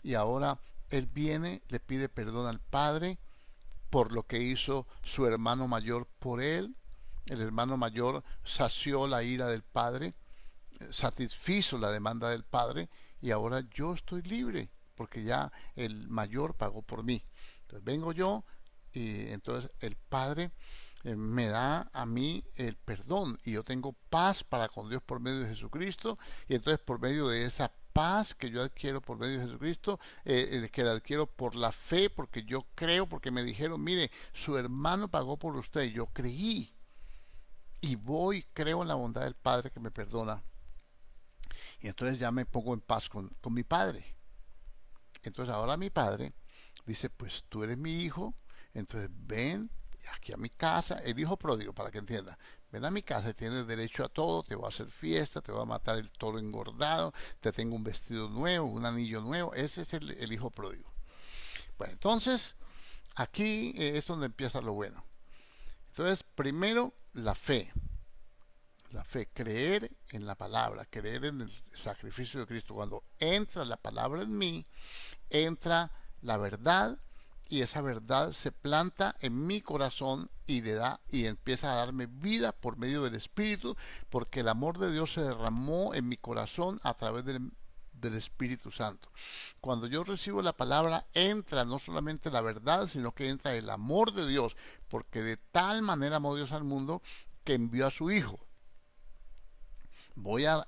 Y ahora él viene, le pide perdón al padre por lo que hizo su hermano mayor por él. El hermano mayor sació la ira del padre, satisfizo la demanda del padre, y ahora yo estoy libre porque ya el mayor pagó por mí. Entonces vengo yo, y entonces el padre me da a mí el perdón, y yo tengo paz para con Dios por medio de Jesucristo. Y entonces por medio de esa paz que yo adquiero por medio de Jesucristo, que la adquiero por la fe, porque yo creo, porque me dijeron, mire, su hermano pagó por usted, y yo creí, y creo en la bondad del Padre que me perdona, y entonces ya me pongo en paz con mi Padre. Entonces ahora mi Padre dice, pues tú eres mi hijo, entonces ven aquí a mi casa, el hijo pródigo, para que entienda, ven a mi casa, tienes derecho a todo, te voy a hacer fiesta, te voy a matar el toro engordado, te tengo un vestido nuevo, un anillo nuevo. Ese es el hijo pródigo. Bueno, entonces aquí es donde empieza lo bueno. Entonces, primero, la fe, creer en la palabra, creer en el sacrificio de Cristo. Cuando entra la palabra en mí, entra la verdad, y esa verdad se planta en mi corazón y empieza a darme vida por medio del Espíritu, porque el amor de Dios se derramó en mi corazón a través del Espíritu Santo. Cuando yo recibo la palabra, entra no solamente la verdad, sino que entra el amor de Dios, porque de tal manera amó Dios al mundo que envió a su Hijo. Voy a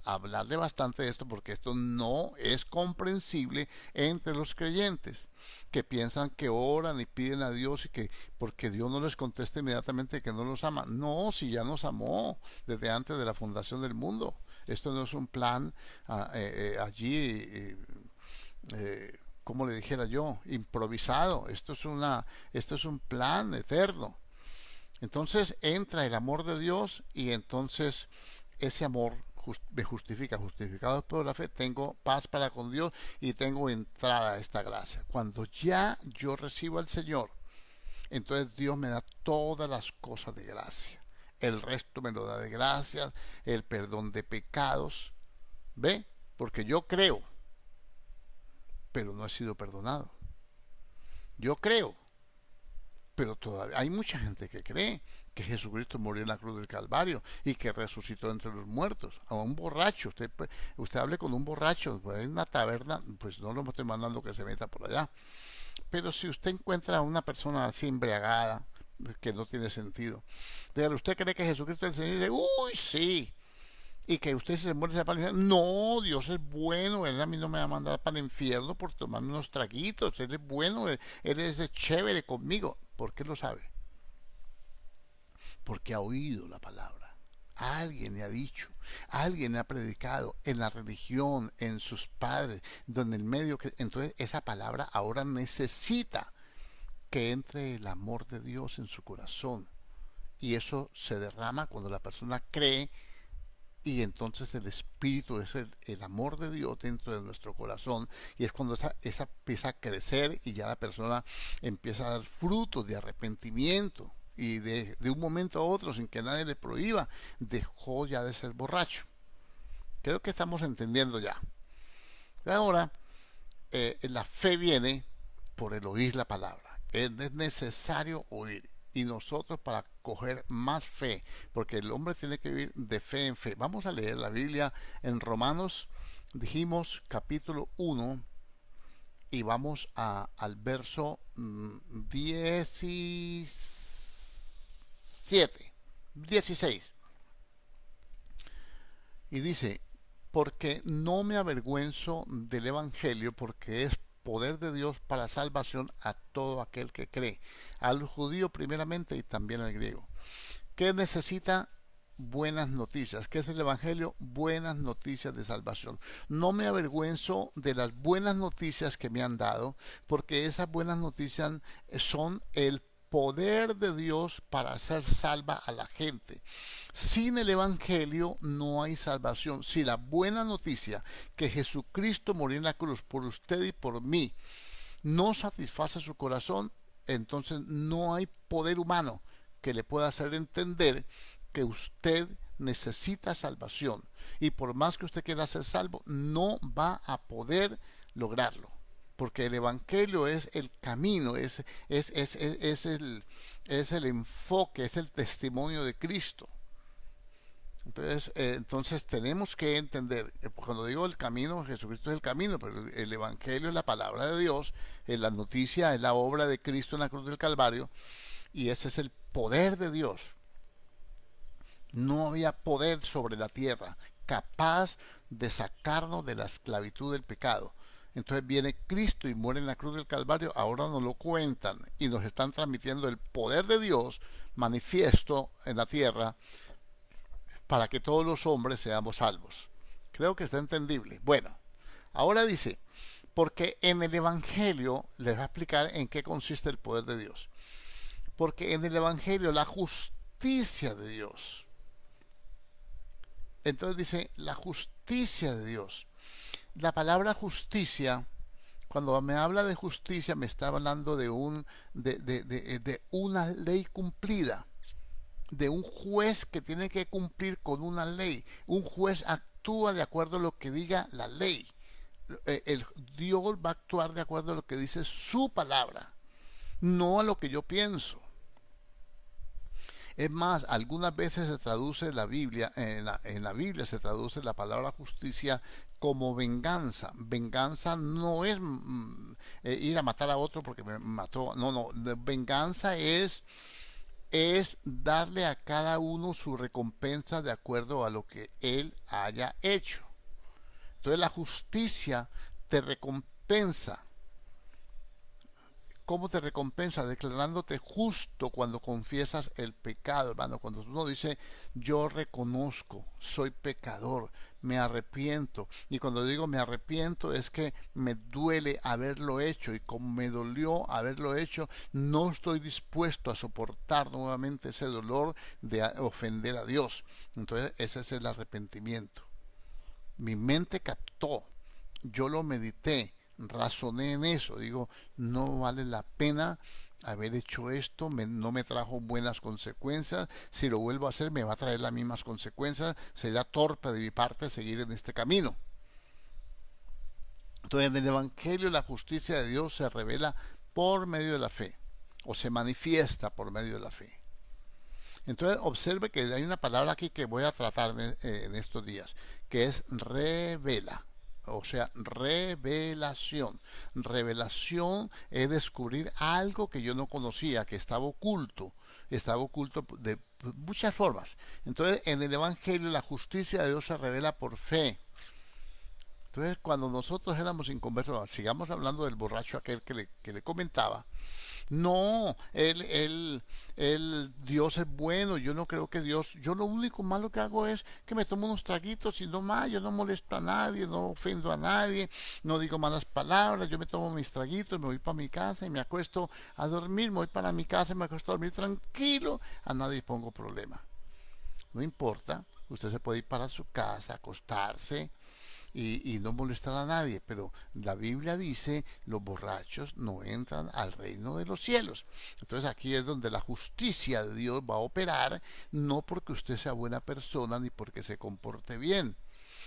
hablarle bastante de esto, porque esto no es comprensible entre los creyentes, que piensan que oran y piden a Dios, y que porque Dios no les contesta inmediatamente que no los ama. No, si ya nos amó desde antes de la fundación del mundo. Esto no es un plan allí, como le dijera yo, improvisado. Esto es un plan eterno. Entonces entra el amor de Dios, y entonces ese amor me justifica. Justificado por la fe, tengo paz para con Dios y tengo entrada a esta gracia. Cuando ya yo recibo al Señor, entonces Dios me da todas las cosas de gracia. El resto me lo da de gracia, el perdón de pecados. ¿Ve? Porque yo creo, pero no he sido perdonado. Yo creo, pero todavía hay mucha gente que cree que Jesucristo murió en la cruz del Calvario y que resucitó entre los muertos. A un borracho, usted hable con un borracho, pues, en una taberna, pues no lo estoy mandando que se meta por allá. Pero si usted encuentra a una persona así embriagada, que no tiene sentido, dígale, ¿usted cree que Jesucristo es el Señor? Y dice, uy, sí. Y que usted se muere para el infierno. No, Dios es bueno, Él a mí no me va a mandar para el infierno por tomarme unos traguitos. Él es bueno, Él es chévere conmigo. ¿Por qué lo sabe? Porque ha oído la palabra. Alguien le ha dicho, alguien le ha predicado en la religión, en sus padres, donde en medio que entonces esa palabra ahora necesita que entre el amor de Dios en su corazón, y eso se derrama cuando la persona cree y entonces el Espíritu es el amor de Dios dentro de nuestro corazón, y es cuando esa empieza a crecer y ya la persona empieza a dar frutos de arrepentimiento, y de un momento a otro, sin que nadie le prohíba, dejó ya de ser borracho. Creo que estamos entendiendo ya. Ahora, la fe viene por el oír la palabra. Es necesario oír. Y nosotros para coger más fe, porque el hombre tiene que vivir de fe en fe. Vamos a leer la Biblia en Romanos, dijimos capítulo 1, y vamos al verso 16. Y dice: porque no me avergüenzo del Evangelio, porque es poder de Dios para salvación a todo aquel que cree, al judío primeramente y también al griego. ¿Qué necesita? Buenas noticias. ¿Qué es el Evangelio? Buenas noticias de salvación. No me avergüenzo de las buenas noticias que me han dado, porque esas buenas noticias son el poder de Dios para hacer salva a la gente. Sin el Evangelio no hay salvación. Si la buena noticia que Jesucristo murió en la cruz por usted y por mí no satisface su corazón, entonces no hay poder humano que le pueda hacer entender que usted necesita salvación, y por más que usted quiera ser salvo, no va a poder lograrlo, porque el Evangelio es el camino, es el enfoque, es el testimonio de Cristo. Entonces tenemos que entender, cuando digo el camino, Jesucristo es el camino, pero el Evangelio es la palabra de Dios, es la noticia, es la obra de Cristo en la cruz del Calvario, y ese es el poder de Dios. No había poder sobre la tierra capaz de sacarnos de la esclavitud del pecado. Entonces viene Cristo y muere en la cruz del Calvario. Ahora nos lo cuentan y nos están transmitiendo el poder de Dios manifiesto en la tierra para que todos los hombres seamos salvos. Creo que está entendible. Bueno, ahora dice, porque en el Evangelio, les va a explicar en qué consiste el poder de Dios. Porque en el Evangelio la justicia de Dios. Entonces dice, la justicia de Dios. La palabra justicia, cuando me habla de justicia, me está hablando de una ley cumplida, de un juez que tiene que cumplir con una ley. Un juez actúa de acuerdo a lo que diga la ley. Dios va a actuar de acuerdo a lo que dice su palabra, no a lo que yo pienso. Es más, algunas veces se traduce la Biblia, en la Biblia se traduce la palabra justicia como venganza. Venganza no es ir a matar a otro porque me mató. No. Venganza es darle a cada uno su recompensa de acuerdo a lo que él haya hecho. Entonces la justicia te recompensa. ¿Cómo te recompensa? Declarándote justo cuando confiesas el pecado, hermano. Cuando uno dice, yo reconozco, soy pecador, me arrepiento. Y cuando digo me arrepiento es que me duele haberlo hecho, y como me dolió haberlo hecho, no estoy dispuesto a soportar nuevamente ese dolor de ofender a Dios. Entonces ese es el arrepentimiento. Mi mente captó, yo lo medité, razoné en eso, digo, no vale la pena haber hecho esto, no me trajo buenas consecuencias, si lo vuelvo a hacer me va a traer las mismas consecuencias, sería torpe de mi parte seguir en este camino. Entonces en el Evangelio la justicia de Dios se revela por medio de la fe, o se manifiesta por medio de la fe. Entonces observe que hay una palabra aquí que voy a tratar en estos días, que es revela. O sea, revelación. Revelación es descubrir algo que yo no conocía, que estaba oculto de muchas formas. Entonces, en el Evangelio la justicia de Dios se revela por fe. Entonces, cuando nosotros éramos inconversos, sigamos hablando del borracho aquel que le comentaba. No, Dios es bueno. Yo no creo que Dios, yo lo único malo que hago es que me tomo unos traguitos y no más, yo no molesto a nadie, no ofendo a nadie, no digo malas palabras, yo me tomo mis traguitos, me voy para mi casa y me acuesto a dormir, me voy para mi casa y me acuesto a dormir tranquilo, a nadie pongo problema. No importa, Usted se puede ir para su casa, acostarse y no molestar a nadie, pero la Biblia dice los borrachos no entran al reino de los cielos. Entonces aquí es donde la justicia de Dios va a operar, no porque usted sea buena persona ni porque se comporte bien.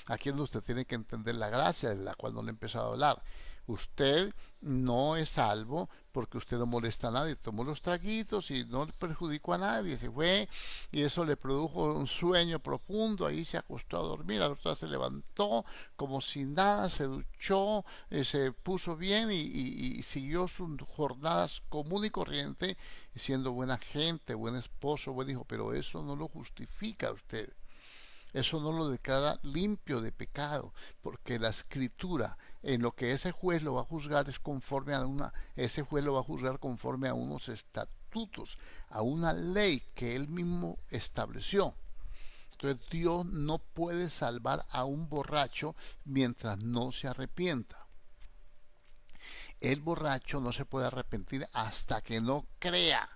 Aquí es donde usted tiene que entender la gracia de la cual no le he empezado a hablar. Usted no es salvo porque usted no molesta a nadie. Tomó los traguitos y no perjudicó a nadie. Se fue y eso le produjo un sueño profundo. Ahí se acostó a dormir. A la otra se levantó como si nada, se duchó, se puso bien y siguió sus jornadas común y corriente, siendo buena gente, buen esposo, buen hijo. Pero eso no lo justifica a usted. Eso no lo declara limpio de pecado, porque la escritura, en lo que ese juez lo va a juzgar es conforme a ese juez lo va a juzgar conforme a unos estatutos, a una ley que él mismo estableció. Entonces Dios no puede salvar a un borracho mientras no se arrepienta. El borracho no se puede arrepentir hasta que no crea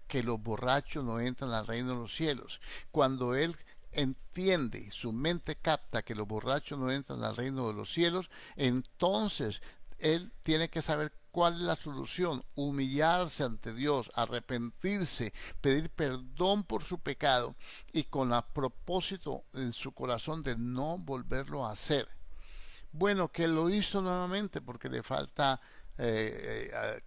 que los borrachos no entran al reino de los cielos. Cuando él entiende, su mente capta que los borrachos no entran al reino de los cielos, entonces él tiene que saber cuál es la solución: humillarse ante Dios, arrepentirse, pedir perdón por su pecado y con el propósito en su corazón de no volverlo a hacer. Bueno, que lo hizo nuevamente porque le falta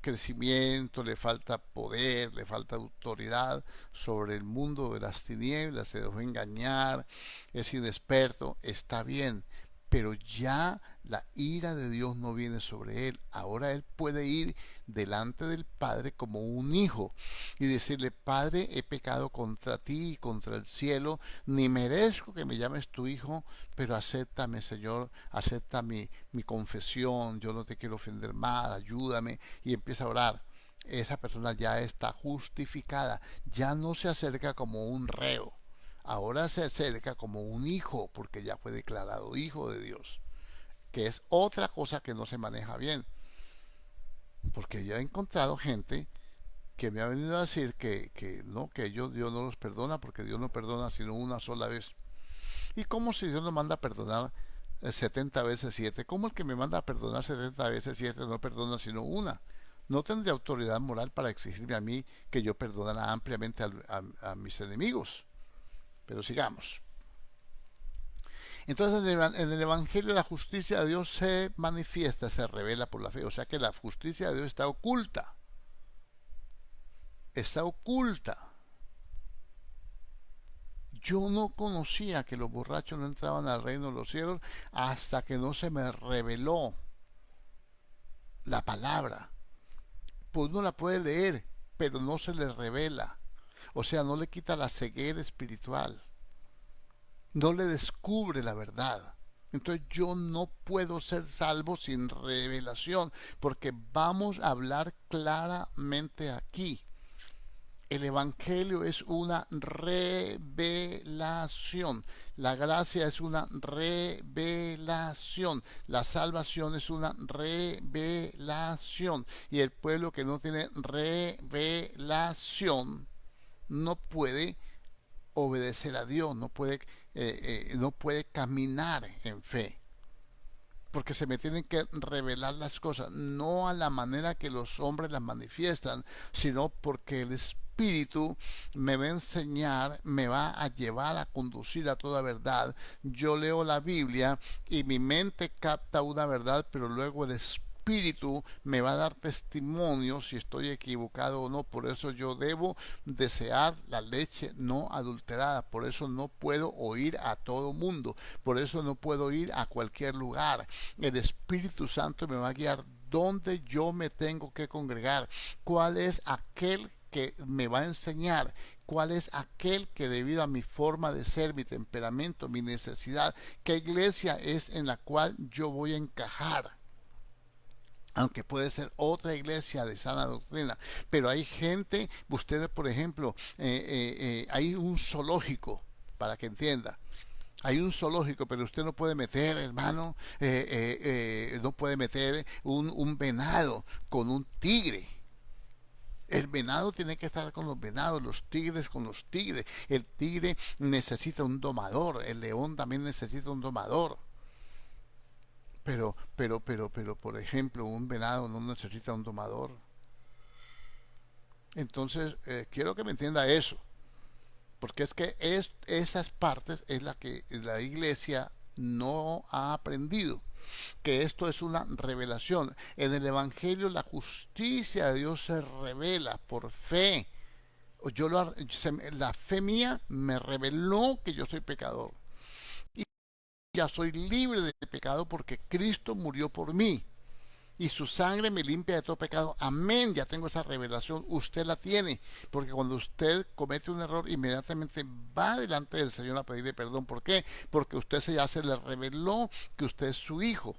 crecimiento, le falta poder, le falta autoridad sobre el mundo de las tinieblas, se dejó engañar, es inexperto, está bien, pero ya la ira de Dios no viene sobre él. Ahora él puede ir delante del Padre como un hijo y decirle: Padre, he pecado contra ti y contra el cielo, ni merezco que me llames tu hijo, pero acéptame, Señor, acepta mi confesión, yo no te quiero ofender más, ayúdame. Y empieza a orar. Esa persona ya está justificada, ya no se acerca como un reo, ahora se acerca como un hijo, porque ya fue declarado hijo de Dios, que es otra cosa que no se maneja bien, porque yo he encontrado gente que me ha venido a decir que no, que Dios no los perdona, porque Dios no perdona sino una sola vez. ¿Y cómo si Dios nos manda a perdonar 70 veces 7? ¿Cómo el que me manda a perdonar 70 veces 7 no perdona sino una? No tendría autoridad moral para exigirme a mí que yo perdonara ampliamente a mis enemigos. Pero sigamos. Entonces en el Evangelio la justicia de Dios se manifiesta, se revela por la fe. O sea que la justicia de Dios está oculta. Está oculta. Yo no conocía que los borrachos no entraban al reino de los cielos hasta que no se me reveló la palabra. Pues uno la puede leer, pero no se le revela. O sea, no le quita la ceguera espiritual. No le descubre la verdad. Entonces yo no puedo ser salvo sin revelación, porque vamos a hablar claramente aquí. El Evangelio es una revelación. La gracia es una revelación. La salvación es una revelación. Y el pueblo que no tiene revelación no puede obedecer a Dios, no puede caminar en fe. Porque se me tienen que revelar las cosas, no a la manera que los hombres las manifiestan, sino porque el Espíritu me va a enseñar, me va a llevar a conducir a toda verdad. Yo leo la Biblia y mi mente capta una verdad, pero luego el Espíritu me va a dar testimonio si estoy equivocado o no. Por eso yo debo desear la leche no adulterada. Por eso no puedo oír a todo mundo. Por eso no puedo ir a cualquier lugar. El Espíritu Santo me va a guiar dónde yo me tengo que congregar. ¿Cuál es aquel que me va a enseñar? ¿Cuál es aquel que, debido a mi forma de ser, mi temperamento, mi necesidad, qué iglesia es en la cual yo voy a encajar? Aunque puede ser otra iglesia de sana doctrina, pero hay gente, ustedes por ejemplo, hay un zoológico, para que entienda. Hay un zoológico, pero usted no puede meter, hermano, no puede meter un venado con un tigre. El venado tiene que estar con los venados, los tigres con los tigres. El tigre necesita un domador, el león también necesita un domador. Pero, por ejemplo, un venado no necesita un domador. Entonces, quiero que me entienda eso, porque es que esas partes es la que la iglesia no ha aprendido, que esto es una revelación. En el Evangelio la justicia de Dios se revela por fe. La fe mía me reveló que yo soy pecador. Y ya soy libre de pecado porque Cristo murió por mí. Y su sangre me limpia de todo pecado. Amén, ya tengo esa revelación. Usted la tiene, porque cuando usted comete un error, inmediatamente va delante del Señor a pedirle perdón. ¿Por qué? Porque ya se le reveló que usted es su hijo,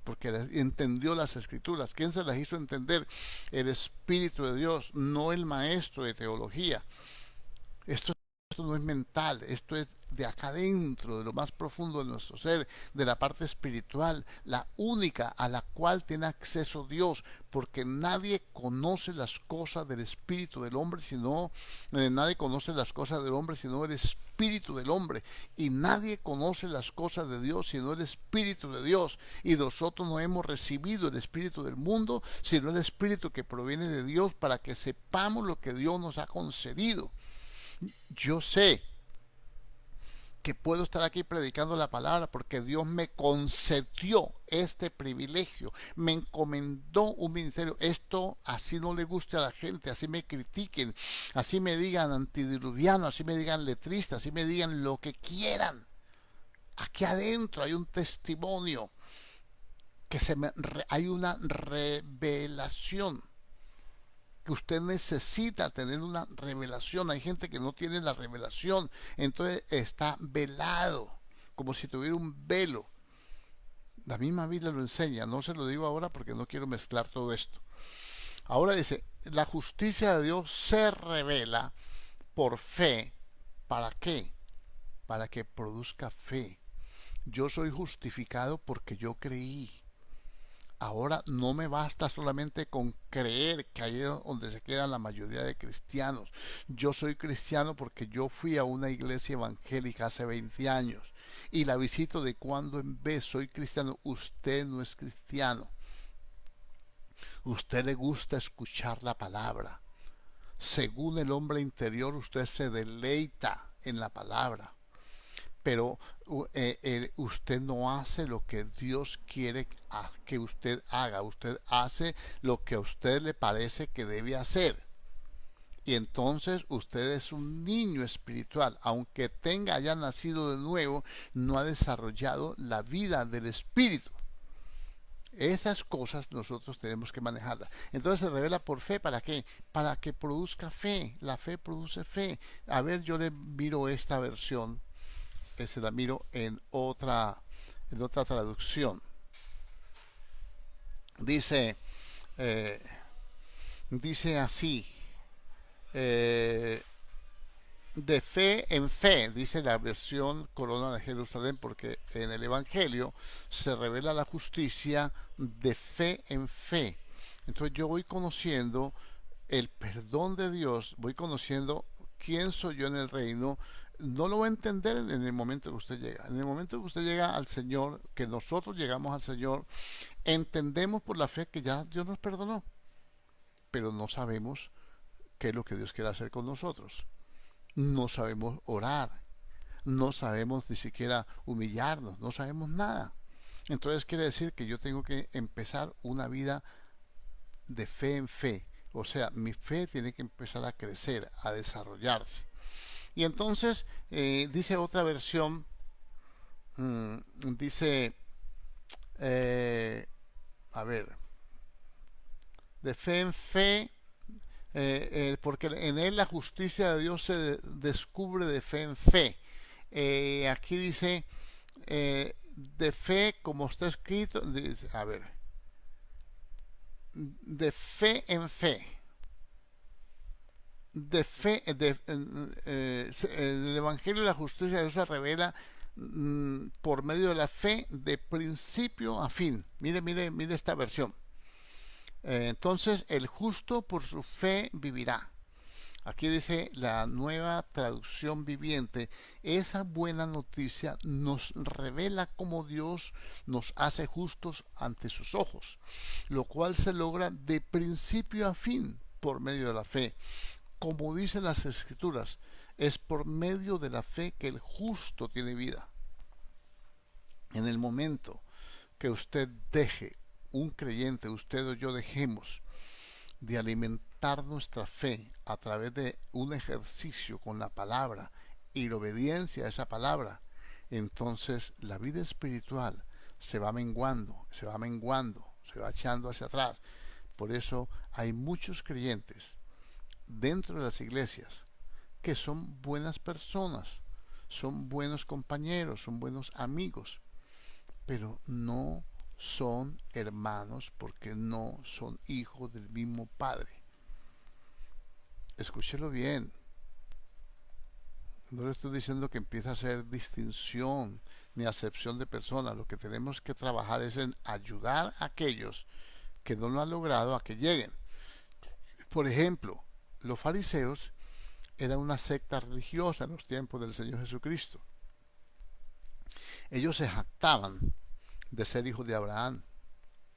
porque entendió las escrituras. ¿Quién se las hizo entender? El Espíritu de Dios, no el maestro de teología. Esto no es mental, esto es de acá adentro, de lo más profundo de nuestro ser, de la parte espiritual, la única a la cual tiene acceso Dios, porque nadie conoce las cosas del espíritu del hombre, nadie conoce las cosas del hombre sino el espíritu del hombre, y nadie conoce las cosas de Dios sino el espíritu de Dios, y nosotros no hemos recibido el espíritu del mundo, sino el espíritu que proviene de Dios, para que sepamos lo que Dios nos ha concedido. Yo sé que puedo estar aquí predicando la palabra porque Dios me concedió este privilegio, me encomendó un ministerio. Esto así no le guste a la gente, así me critiquen, así me digan antidiluviano, así me digan letrista, así me digan lo que quieran. Aquí adentro hay un testimonio, hay una revelación. Que usted necesita tener una revelación. Hay gente que no tiene la revelación, entonces está velado, como si tuviera un velo. La misma Biblia lo enseña, no se lo digo ahora porque no quiero mezclar todo esto. Ahora dice, la justicia de Dios se revela por fe. ¿Para qué? Para que produzca fe. Yo soy justificado porque yo creí. Ahora no me basta solamente con creer, que ahí es donde se quedan la mayoría de cristianos. Yo soy cristiano porque yo fui a una iglesia evangélica hace 20 años y la visito de cuando en vez. Soy cristiano. Usted no es cristiano. Usted le gusta escuchar la palabra. Según el hombre interior, usted se deleita en la palabra. Pero usted no hace lo que Dios quiere que usted haga. Usted hace lo que a usted le parece que debe hacer. Y entonces usted es un niño espiritual. Aunque haya nacido de nuevo, no ha desarrollado la vida del espíritu. Esas cosas nosotros tenemos que manejarlas. Entonces se revela por fe. ¿Para qué? Para que produzca fe. La fe produce fe. A ver, yo le miro esta versión. Se la miro en otra traducción. Dice así, de fe en fe, dice la versión Corona de Jerusalén, porque en el Evangelio se revela la justicia de fe en fe. Entonces yo voy conociendo el perdón de Dios, voy conociendo quién soy yo en el reino. No lo va a entender en el momento que usted llega. En el momento que usted llega al Señor, que nosotros llegamos al Señor, entendemos por la fe que ya Dios nos perdonó, pero no sabemos qué es lo que Dios quiere hacer con nosotros. No sabemos orar, no sabemos ni siquiera humillarnos, no sabemos nada. Entonces quiere decir que yo tengo que empezar una vida de fe en fe. O sea, mi fe tiene que empezar a crecer, a desarrollarse. Y entonces dice otra versión, dice, a ver, de fe en fe, porque en él la justicia de Dios se descubre de fe en fe. Aquí dice, de fe, como está escrito, dice, a ver, de fe en fe. De fe, el Evangelio de la justicia de Dios se revela por medio de la fe de principio a fin. Mire esta versión. Entonces, el justo por su fe vivirá. Aquí dice la nueva traducción viviente, esa buena noticia nos revela cómo Dios nos hace justos ante sus ojos, lo cual se logra de principio a fin por medio de la fe. Como dicen las escrituras, es por medio de la fe que el justo tiene vida. En el momento que usted deje, un creyente, usted o yo dejemos de alimentar nuestra fe a través de un ejercicio con la palabra y la obediencia a esa palabra, entonces la vida espiritual se va menguando, se va menguando, se va echando hacia atrás. Por eso hay muchos creyentes dentro de las iglesias que son buenas personas, son buenos compañeros, son buenos amigos, pero no son hermanos porque no son hijos del mismo Padre. Escúchelo bien. No le estoy diciendo que empiece a hacer distinción ni acepción de personas. Lo que tenemos que trabajar es en ayudar a aquellos que no lo han logrado a que lleguen. Por ejemplo, los fariseos eran una secta religiosa en los tiempos del Señor Jesucristo. Ellos se jactaban de ser hijos de Abraham.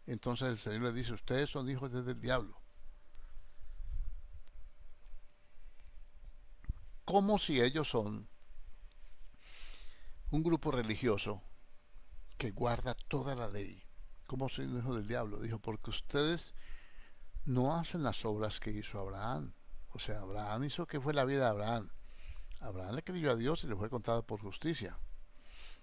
Entonces el Señor les dice, ustedes son hijos del diablo. Como si ellos son un grupo religioso que guarda toda la ley. Como son hijos del diablo. Dijo, porque ustedes no hacen las obras que hizo Abraham. O sea, Abraham hizo, ¿qué fue la vida de Abraham? Abraham le creyó a Dios y le fue contado por justicia.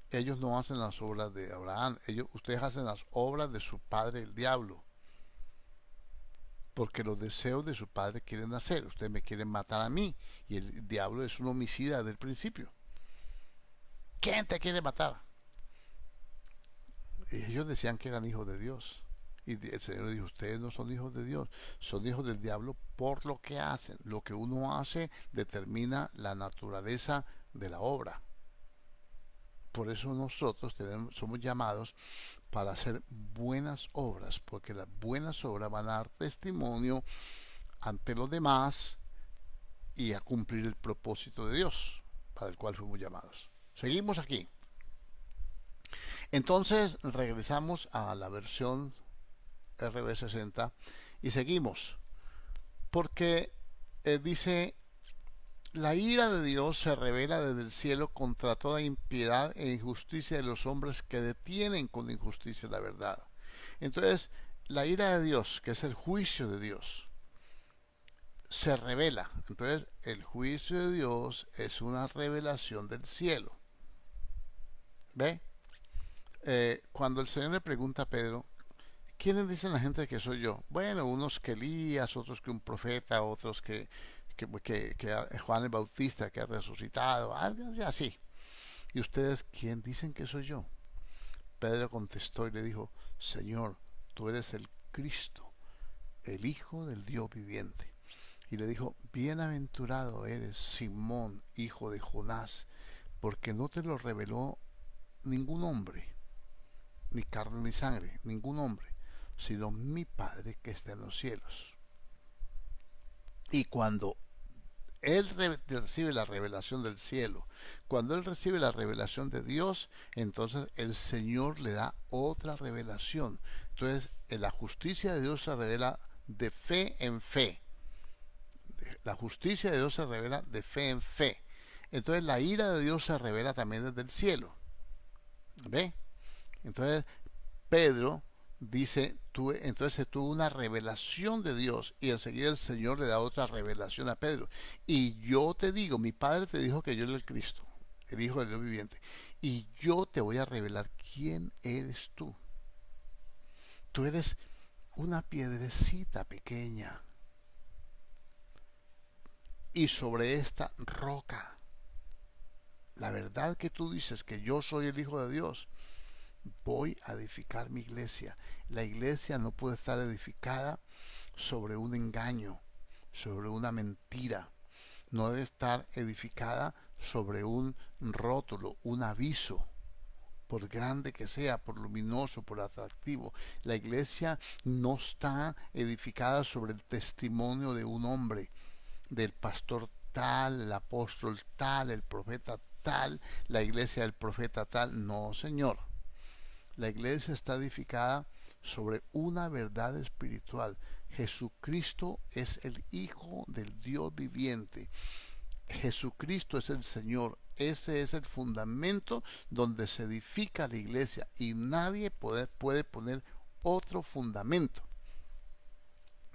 Ellos no hacen las obras de Abraham. Ustedes hacen las obras de su padre el diablo. Porque los deseos de su padre quieren hacer. Ustedes me quieren matar a mí. Y el diablo es un homicida desde el principio. ¿Quién te quiere matar? Y ellos decían que eran hijos de Dios. Y el Señor dijo, ustedes no son hijos de Dios, son hijos del diablo por lo que hacen. Lo que uno hace determina la naturaleza de la obra. Por eso nosotros somos llamados para hacer buenas obras, porque las buenas obras van a dar testimonio ante los demás y a cumplir el propósito de Dios para el cual fuimos llamados. Seguimos aquí. Entonces regresamos a la versión RB60 y seguimos, porque dice, la ira de Dios se revela desde el cielo contra toda impiedad e injusticia de los hombres que detienen con injusticia la verdad. Entonces, la ira de Dios, que es el juicio de Dios, se revela. Entonces, el juicio de Dios es una revelación del cielo. ¿Ve? Cuando el Señor le pregunta a Pedro, ¿quiénes dicen la gente que soy yo? Bueno, unos que Elías, otros que un profeta, otros que Juan el Bautista que ha resucitado, algo así. ¿Y ustedes quién dicen que soy yo? Pedro contestó y le dijo, Señor, tú eres el Cristo, el Hijo del Dios viviente. Y le dijo, bienaventurado eres, Simón, hijo de Jonás, porque no te lo reveló ningún hombre, ni carne ni sangre, ningún hombre, sino mi Padre que está en los cielos. Y cuando él recibe la revelación del cielo, cuando él recibe la revelación de Dios, entonces el Señor le da otra revelación. Entonces la justicia de Dios se revela de fe en fe. La justicia de Dios se revela de fe en fe. Entonces la ira de Dios se revela también desde el cielo. ¿Ve? Entonces Pedro dice, entonces se tuvo una revelación de Dios y enseguida el Señor le da otra revelación a Pedro. Y yo te digo, mi Padre te dijo que yo era el Cristo, el Hijo del Dios viviente. Y yo te voy a revelar quién eres tú. Tú eres una piedrecita pequeña. Y sobre esta roca, la verdad que tú dices que yo soy el Hijo de Dios, voy a edificar mi iglesia. La iglesia no puede estar edificada sobre un engaño, sobre una mentira. No debe estar edificada sobre un rótulo, un aviso. por grande que sea, por luminoso, por atractivo. La iglesia no está edificada sobre el testimonio de un hombre, del pastor tal, el apóstol tal, el profeta tal, la iglesia del profeta tal. No, Señor. La iglesia está edificada sobre una verdad espiritual. Jesucristo es el Hijo del Dios viviente. Jesucristo es el Señor. Ese es el fundamento donde se edifica la iglesia y nadie puede poner otro fundamento.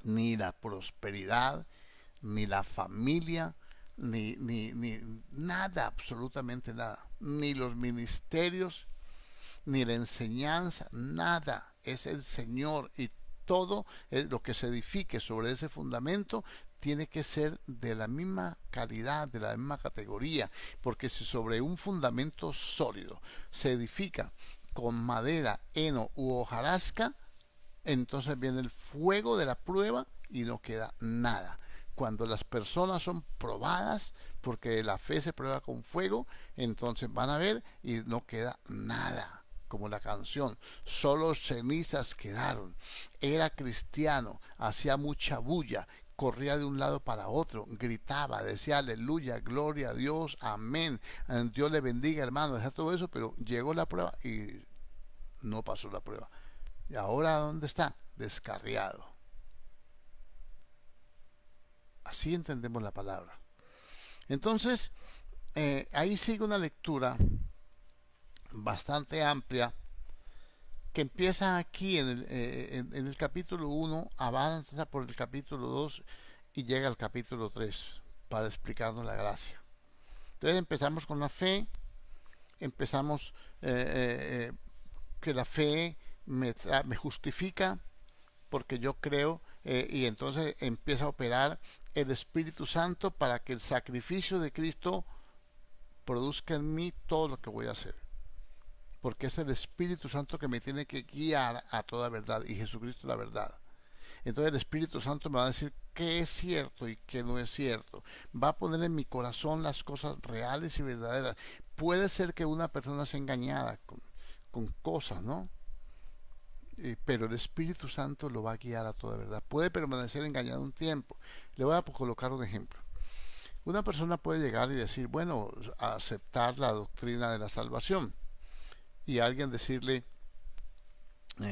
Ni la prosperidad, ni la familia, ni nada, absolutamente nada. Ni los ministerios, ni la enseñanza, nada. Es el Señor, y todo lo que se edifique sobre ese fundamento tiene que ser de la misma calidad, de la misma categoría, porque si sobre un fundamento sólido se edifica con madera, heno u hojarasca, entonces viene el fuego de la prueba y no queda nada. Cuando las personas son probadas, porque la fe se prueba con fuego, entonces van a ver y no queda nada. Como la canción, solo cenizas quedaron. Era cristiano, hacía mucha bulla, corría de un lado para otro, gritaba, decía aleluya, gloria a Dios, amén, Dios le bendiga, hermano, decía todo eso, pero llegó la prueba y no pasó la prueba. ¿Y ahora dónde está? Descarriado. Así entendemos la palabra. Entonces, ahí sigue una lectura bastante amplia que empieza aquí en el capítulo 1, avanza por el capítulo 2 y llega al capítulo 3 para explicarnos la gracia. Entonces empezamos con la fe, empezamos que la fe me justifica porque yo creo, y entonces empieza a operar el Espíritu Santo para que el sacrificio de Cristo produzca en mí todo lo que voy a hacer, porque es el Espíritu Santo que me tiene que guiar a toda verdad, y Jesucristo es la verdad. Entonces el Espíritu Santo me va a decir qué es cierto y qué no es cierto. Va a poner en mi corazón las cosas reales y verdaderas. Puede ser que una persona sea engañada con cosas, ¿no? Pero el Espíritu Santo lo va a guiar a toda verdad. Puede permanecer engañado un tiempo. Le voy a colocar un ejemplo. Una persona puede llegar y decir, bueno, aceptar la doctrina de la salvación, y alguien decirle,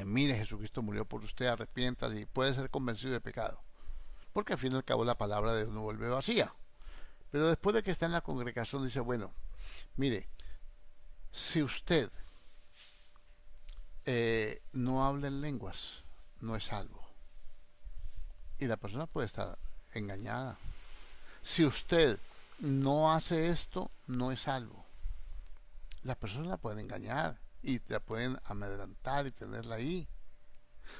mire, Jesucristo murió por usted, arrepiéntase, y puede ser convencido de pecado, porque al fin y al cabo la palabra de Dios no vuelve vacía. Pero después de que está en la congregación dice, bueno, mire, si usted no habla en lenguas, no es salvo. Y la persona puede estar engañada. Si usted no hace esto, no es salvo. La persona la puede engañar y la pueden amedrentar y tenerla ahí.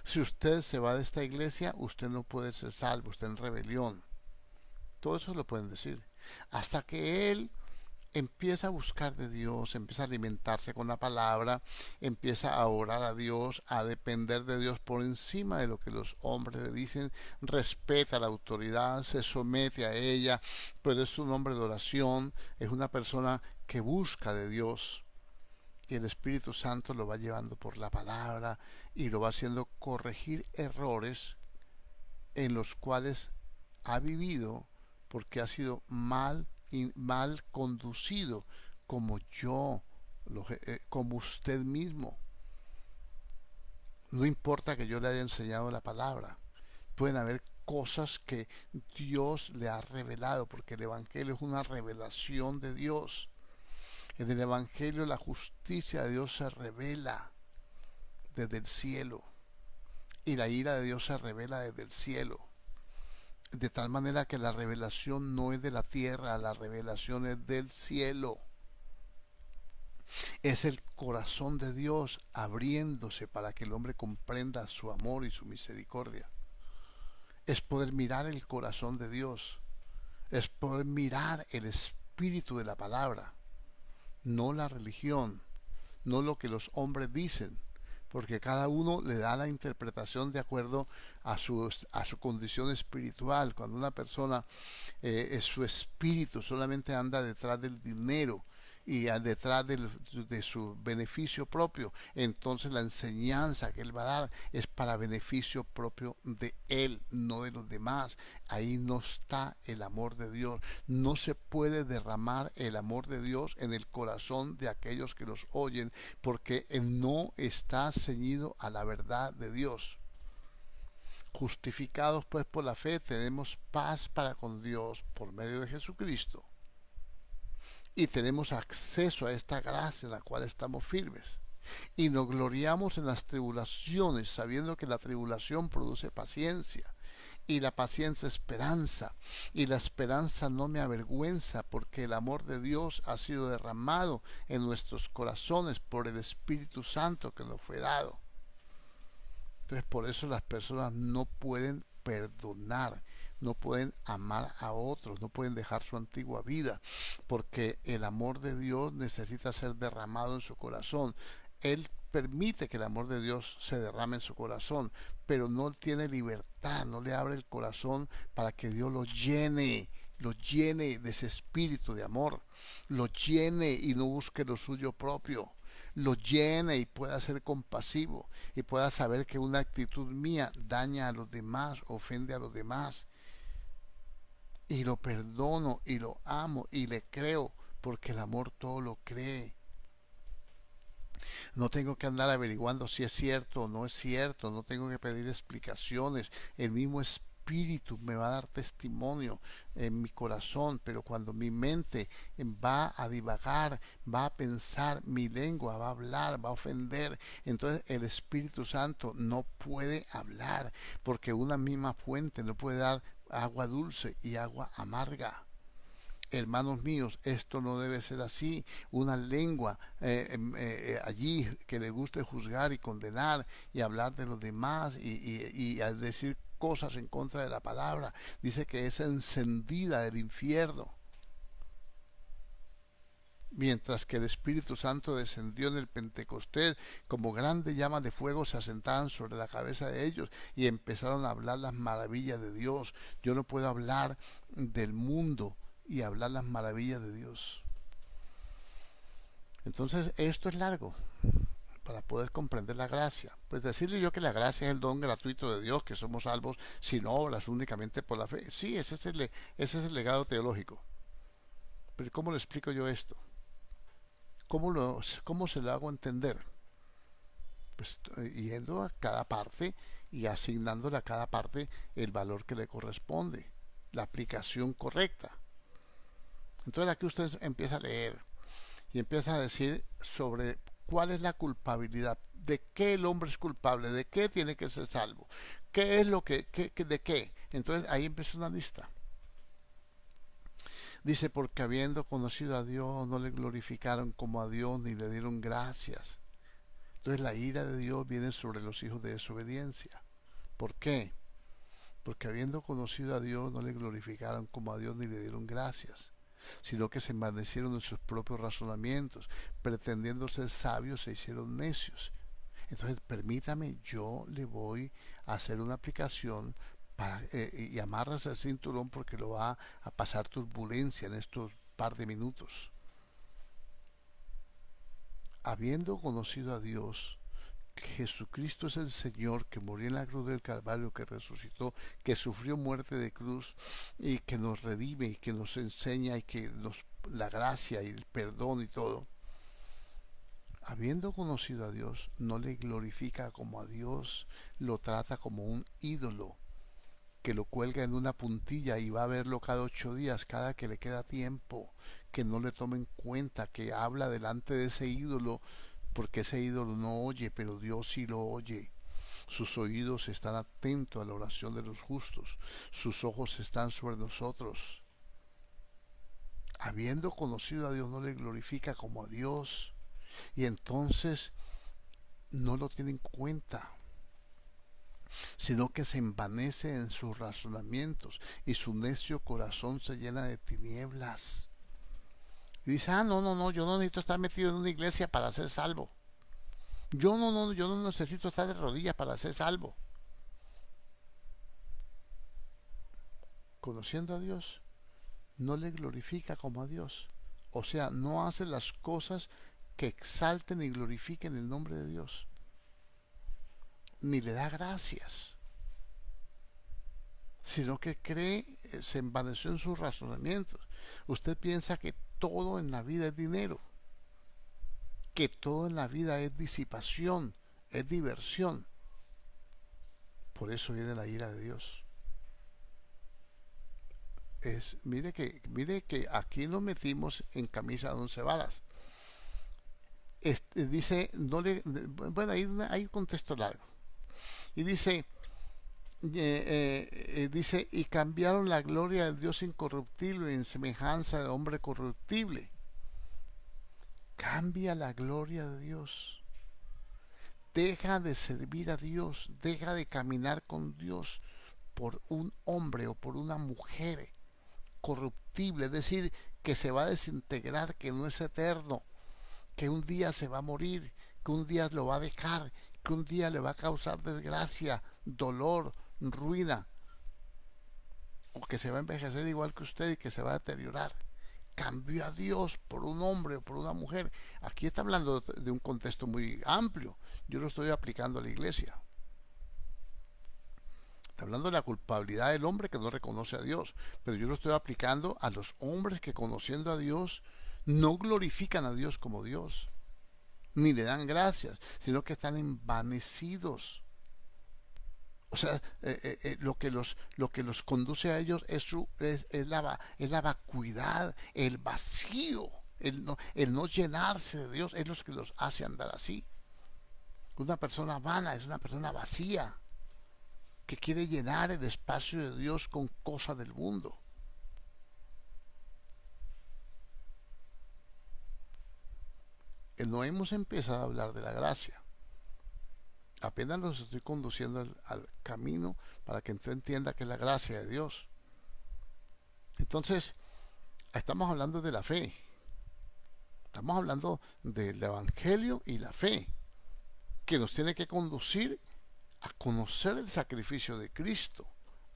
Si usted se va de esta iglesia, usted no puede ser salvo, usted en rebelión. Todo eso lo pueden decir. Hasta que él empieza a buscar de Dios, empieza a alimentarse con la palabra, empieza a orar a Dios, a depender de Dios por encima de lo que los hombres le dicen, respeta la autoridad, se somete a ella, pero es un hombre de oración, es una persona que busca de Dios, y el Espíritu Santo lo va llevando por la palabra y lo va haciendo corregir errores en los cuales ha vivido, porque ha sido mal conducido, como yo, como usted mismo. No importa que yo le haya enseñado la palabra, pueden haber cosas que Dios le ha revelado, porque el Evangelio es una revelación de Dios. En el Evangelio la justicia de Dios se revela desde el cielo, y la ira de Dios se revela desde el cielo, de tal manera que la revelación no es de la tierra, la revelación es del cielo. Es el corazón de Dios abriéndose para que el hombre comprenda su amor y su misericordia. Es poder mirar el corazón de Dios, es poder mirar el espíritu de la palabra, no la religión, no lo que los hombres dicen, porque cada uno le da la interpretación de acuerdo a su condición espiritual. Cuando una persona, su espíritu solamente anda detrás del dinero y detrás de su beneficio propio. Entonces la enseñanza que él va a dar es para beneficio propio de él, no de los demás. Ahí no está el amor de Dios. No se puede derramar el amor de Dios en el corazón de aquellos que los oyen, porque él no está ceñido a la verdad de Dios. Justificados pues por la fe, tenemos paz para con Dios por medio de Jesucristo, y tenemos acceso a esta gracia en la cual estamos firmes. Y nos gloriamos en las tribulaciones, sabiendo que la tribulación produce paciencia, y la paciencia esperanza, y la esperanza no me avergüenza, porque el amor de Dios ha sido derramado en nuestros corazones por el Espíritu Santo que nos fue dado. Entonces por eso las personas no pueden perdonar, no pueden amar a otros, no pueden dejar su antigua vida, porque el amor de Dios necesita ser derramado en su corazón. Él permite que el amor de Dios se derrame en su corazón, pero no tiene libertad, no le abre el corazón para que Dios lo llene de ese espíritu de amor, lo llene y no busque lo suyo propio, lo llene y pueda ser compasivo y pueda saber que una actitud mía daña a los demás, ofende a los demás, y lo perdono y lo amo y le creo, porque el amor todo lo cree. No tengo que andar averiguando si es cierto o no es cierto, no tengo que pedir explicaciones. El mismo espíritu me va a dar testimonio en mi corazón, pero cuando mi mente va a divagar, va a pensar, mi lengua va a hablar, va a ofender, entonces el Espíritu Santo no puede hablar, porque una misma fuente no puede dar agua dulce y agua amarga. Hermanos míos, esto no debe ser así. Una lengua allí que le guste juzgar y condenar y hablar de los demás y a decir cosas en contra de la palabra, dice que es encendida del infierno. Mientras que el Espíritu Santo descendió en el Pentecostés, como grandes llamas de fuego se asentaban sobre la cabeza de ellos y empezaron a hablar las maravillas de Dios. Yo no puedo hablar del mundo y hablar las maravillas de Dios. Entonces esto es largo para poder comprender la gracia. Pues decirle yo que la gracia es el don gratuito de Dios, que somos salvos sin obras, únicamente por la fe. Sí, ese es el legado teológico. Pero ¿cómo le explico yo esto? ¿Cómo se lo hago entender? Pues yendo a cada parte y asignándole a cada parte el valor que le corresponde, la aplicación correcta. Entonces aquí usted empieza a leer y empieza a decir sobre cuál es la culpabilidad, de qué el hombre es culpable, de qué tiene que ser salvo, qué es lo de qué. Entonces ahí empieza una lista. Dice, porque habiendo conocido a Dios no le glorificaron como a Dios ni le dieron gracias. Entonces la ira de Dios viene sobre los hijos de desobediencia. ¿Por qué? Porque habiendo conocido a Dios no le glorificaron como a Dios ni le dieron gracias, sino que se envanecieron en sus propios razonamientos, pretendiendo ser sabios se hicieron necios. Entonces permítame, yo le voy a hacer una aplicación y amarras el cinturón, porque lo va a pasar turbulencia en estos par de minutos. Habiendo conocido a Dios, que Jesucristo es el Señor, que murió en la cruz del Calvario, que resucitó, que sufrió muerte de cruz y que nos redime y que nos enseña y que nos la gracia y el perdón y todo. Habiendo conocido a Dios, no le glorifica como a Dios, lo trata como un ídolo, que lo cuelga en una puntilla y va a verlo cada 8 días, cada que le queda tiempo, que no le tomen cuenta, que habla delante de ese ídolo, porque ese ídolo no oye, pero Dios sí lo oye. Sus oídos están atentos a la oración de los justos, sus ojos están sobre nosotros. Habiendo conocido a Dios, no le glorifica como a Dios, y entonces no lo tiene en cuenta, sino que se envanece en sus razonamientos y su necio corazón se llena de tinieblas. Y dice, no, yo no necesito estar metido en una iglesia para ser salvo. Yo no necesito estar de rodillas para ser salvo. Conociendo a Dios, no le glorifica como a Dios. O sea, no hace las cosas que exalten y glorifiquen el nombre de Dios, ni le da gracias, sino que cree, se envaneció en sus razonamientos. Usted piensa que todo en la vida es dinero, que todo en la vida es disipación, es diversión. Por eso viene la ira de Dios. Mire que aquí nos metimos en camisa de 11 varas. Dice, no le, bueno, hay un contexto largo. Y dice, y cambiaron la gloria del Dios incorruptible en semejanza del hombre corruptible. Cambia la gloria de Dios. Deja de servir a Dios, deja de caminar con Dios por un hombre o por una mujer corruptible, es decir, que se va a desintegrar, que no es eterno, que un día se va a morir, que un día lo va a dejar, que un día le va a causar desgracia, dolor, ruina, o que se va a envejecer igual que usted y que se va a deteriorar. Cambió a Dios por un hombre o por una mujer. Aquí está hablando de un contexto muy amplio. Yo lo estoy aplicando a la iglesia. Está hablando de la culpabilidad del hombre que no reconoce a Dios, pero yo lo estoy aplicando a los hombres que, conociendo a Dios, no glorifican a Dios como Dios, ni le dan gracias, sino que están envanecidos. O sea, lo que los conduce a ellos es la vacuidad, el vacío, el no llenarse de Dios, es lo que los hace andar así. Una persona vana es una persona vacía, que quiere llenar el espacio de Dios con cosas del mundo. No hemos empezado a hablar de la gracia. Apenas los estoy conduciendo al camino para que usted entienda que es la gracia de Dios. Entonces, estamos hablando de la fe. Estamos hablando del Evangelio y la fe, que nos tiene que conducir a conocer el sacrificio de Cristo,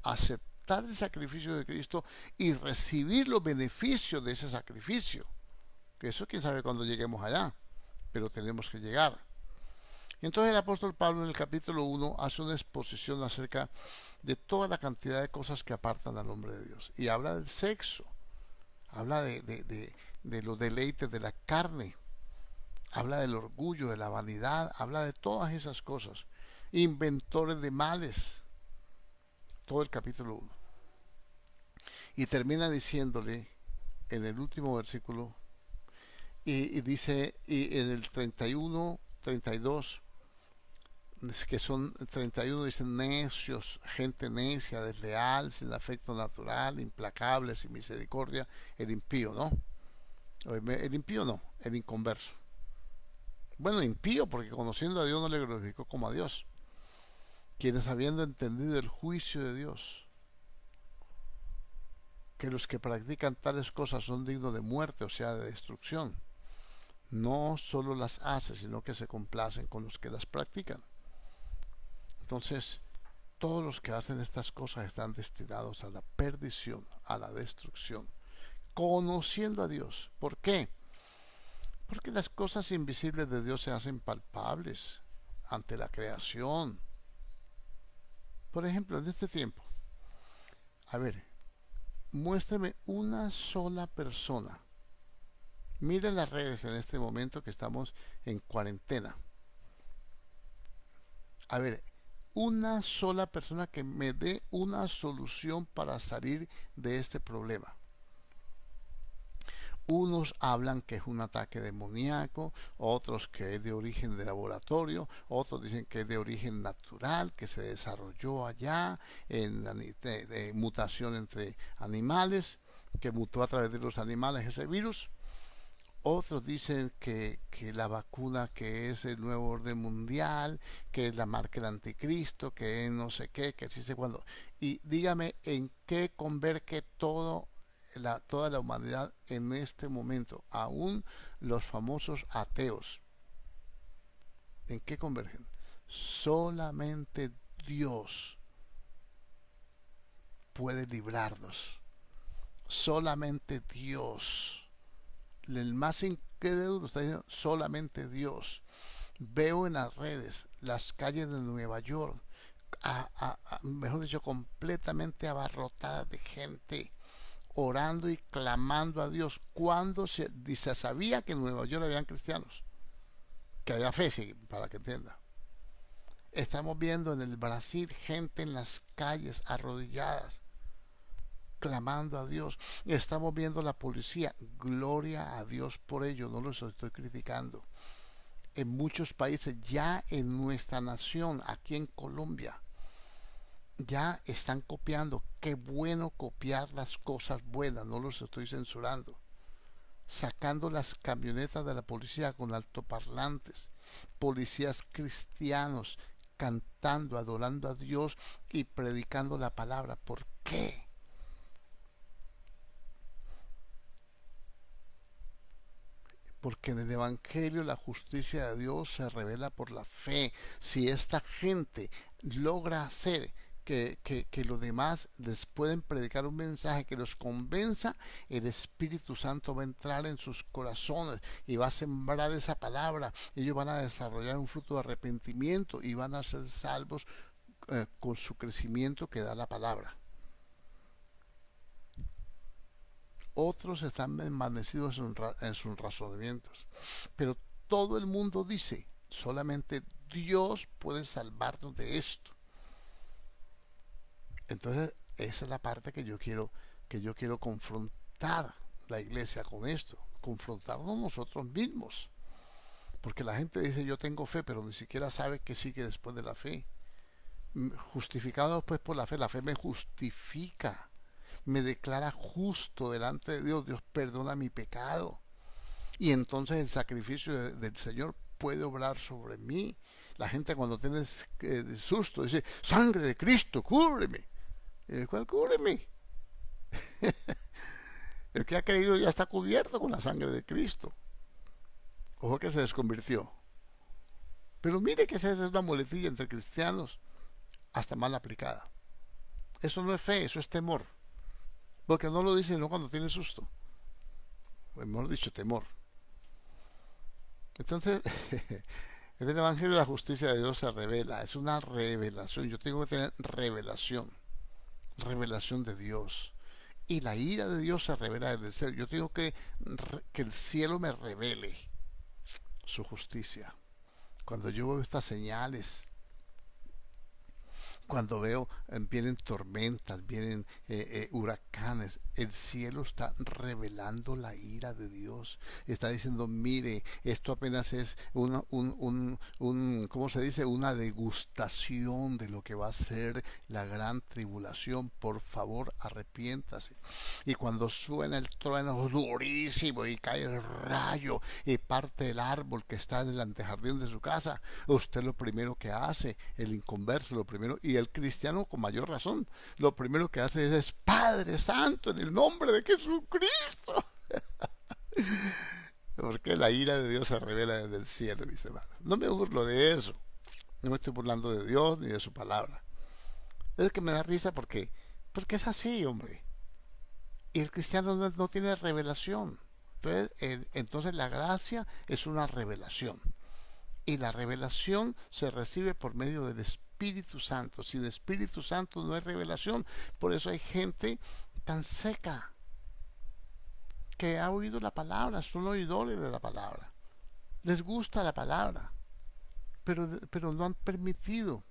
a aceptar el sacrificio de Cristo y recibir los beneficios de ese sacrificio. Que eso quién sabe cuándo lleguemos allá, pero tenemos que llegar. Entonces el apóstol Pablo en el capítulo 1 hace una exposición acerca de toda la cantidad de cosas que apartan al hombre de Dios. Y habla del sexo, habla de los deleites de la carne, habla del orgullo, de la vanidad, habla de todas esas cosas. Inventores de males, todo el capítulo 1. Y termina diciéndole en el último versículo, y dice, y en el 31, 32, que son 31, dicen necios, gente necia, desleal, sin afecto natural, implacable, sin misericordia, el impío, ¿no? El impío no, el inconverso. Bueno, impío porque conociendo a Dios no le glorificó como a Dios. Quienes habiendo entendido el juicio de Dios, que los que practican tales cosas son dignos de muerte, o sea, de destrucción, no solo las hace, sino que se complacen con los que las practican. Entonces, todos los que hacen estas cosas están destinados a la perdición, a la destrucción, conociendo a Dios. ¿Por qué? Porque las cosas invisibles de Dios se hacen palpables ante la creación. Por ejemplo, en este tiempo, a ver, muéstrame una sola persona. Mire las redes en este momento que estamos en cuarentena. A ver, una sola persona que me dé una solución para salir de este problema. Unos hablan que es un ataque demoníaco, otros que es de origen de laboratorio, otros dicen que es de origen natural, que se desarrolló allá en de mutación entre animales, que mutó a través de los animales ese virus. Otros dicen que la vacuna, que es el nuevo orden mundial, que es la marca del anticristo, que es no sé qué, que existe cuando. Y dígame en qué converge toda la humanidad en este momento, aún los famosos ateos. ¿En qué convergen? Solamente Dios puede librarnos. Solamente Dios el más incrédulo está diciendo solamente Dios. Veo en las redes las calles de Nueva York, mejor dicho, completamente abarrotadas de gente orando y clamando a Dios. Cuando se sabía que en Nueva York habían cristianos, que había fe, sí, para que entienda. Estamos viendo en el Brasil gente en las calles arrodilladas clamando a Dios. Estamos viendo la policía, gloria a Dios por ello, no los estoy criticando. En muchos países, ya en nuestra nación, aquí en Colombia, ya están copiando. Qué bueno copiar las cosas buenas, no los estoy censurando. Sacando las camionetas de la policía con altoparlantes, policías cristianos cantando, adorando a Dios y predicando la palabra. ¿Por qué? Porque en el Evangelio la justicia de Dios se revela por la fe. Si esta gente logra hacer que los demás les pueden predicar un mensaje que los convenza, el Espíritu Santo va a entrar en sus corazones y va a sembrar esa palabra. Ellos van a desarrollar un fruto de arrepentimiento y van a ser salvos con su crecimiento que da la palabra. Otros están envanecidos en sus razonamientos, pero todo el mundo dice, solamente Dios puede salvarnos de esto. Entonces esa es la parte que yo quiero confrontar la iglesia con esto, confrontarnos nosotros mismos, porque la gente dice yo tengo fe, pero ni siquiera sabe qué sigue después de la fe. Justificado pues por la fe me justifica, me declara justo delante de Dios. Dios perdona mi pecado y entonces el sacrificio del Señor puede obrar sobre mí. La gente cuando tiene susto dice, sangre de Cristo, cúbreme. ¿Cuál cúbreme? El que ha creído ya está cubierto con la sangre de Cristo. Ojo que se desconvirtió. Pero mire que esa es una muletilla entre cristianos hasta mal aplicada. Eso no es fe, eso es temor. Porque no lo dice no cuando tiene susto. Mejor dicho, temor. Entonces, en el Evangelio la justicia de Dios se revela. Es una revelación. Yo tengo que tener revelación. Revelación de Dios. Y la ira de Dios se revela desde el cielo. Yo tengo que el cielo me revele su justicia. Cuando yo veo estas señales, cuando veo vienen tormentas, vienen huracanes, el cielo está revelando la ira de Dios. Está diciendo, mire, esto apenas es ¿cómo se dice? Una degustación de lo que va a ser la gran tribulación. Por favor, arrepiéntase. Y cuando suena el trueno durísimo y cae el rayo y parte el árbol que está en el antejardín de su casa, usted lo primero que hace, el inconverso, lo primero, y el cristiano con mayor razón, lo primero que hace es Padre Santo, en el nombre de Jesucristo. Porque la ira de Dios se revela desde el cielo, mis hermanos. No me burlo de eso. No me estoy burlando de Dios ni de su palabra. Es que me da risa porque es así, hombre. Y el cristiano no tiene revelación. Entonces la gracia es una revelación. Y la revelación se recibe por medio del Espíritu Santo. Sin Espíritu Santo no hay revelación. Por eso hay gente tan seca que ha oído la palabra, son oidores de la palabra. Les gusta la palabra, pero no han permitido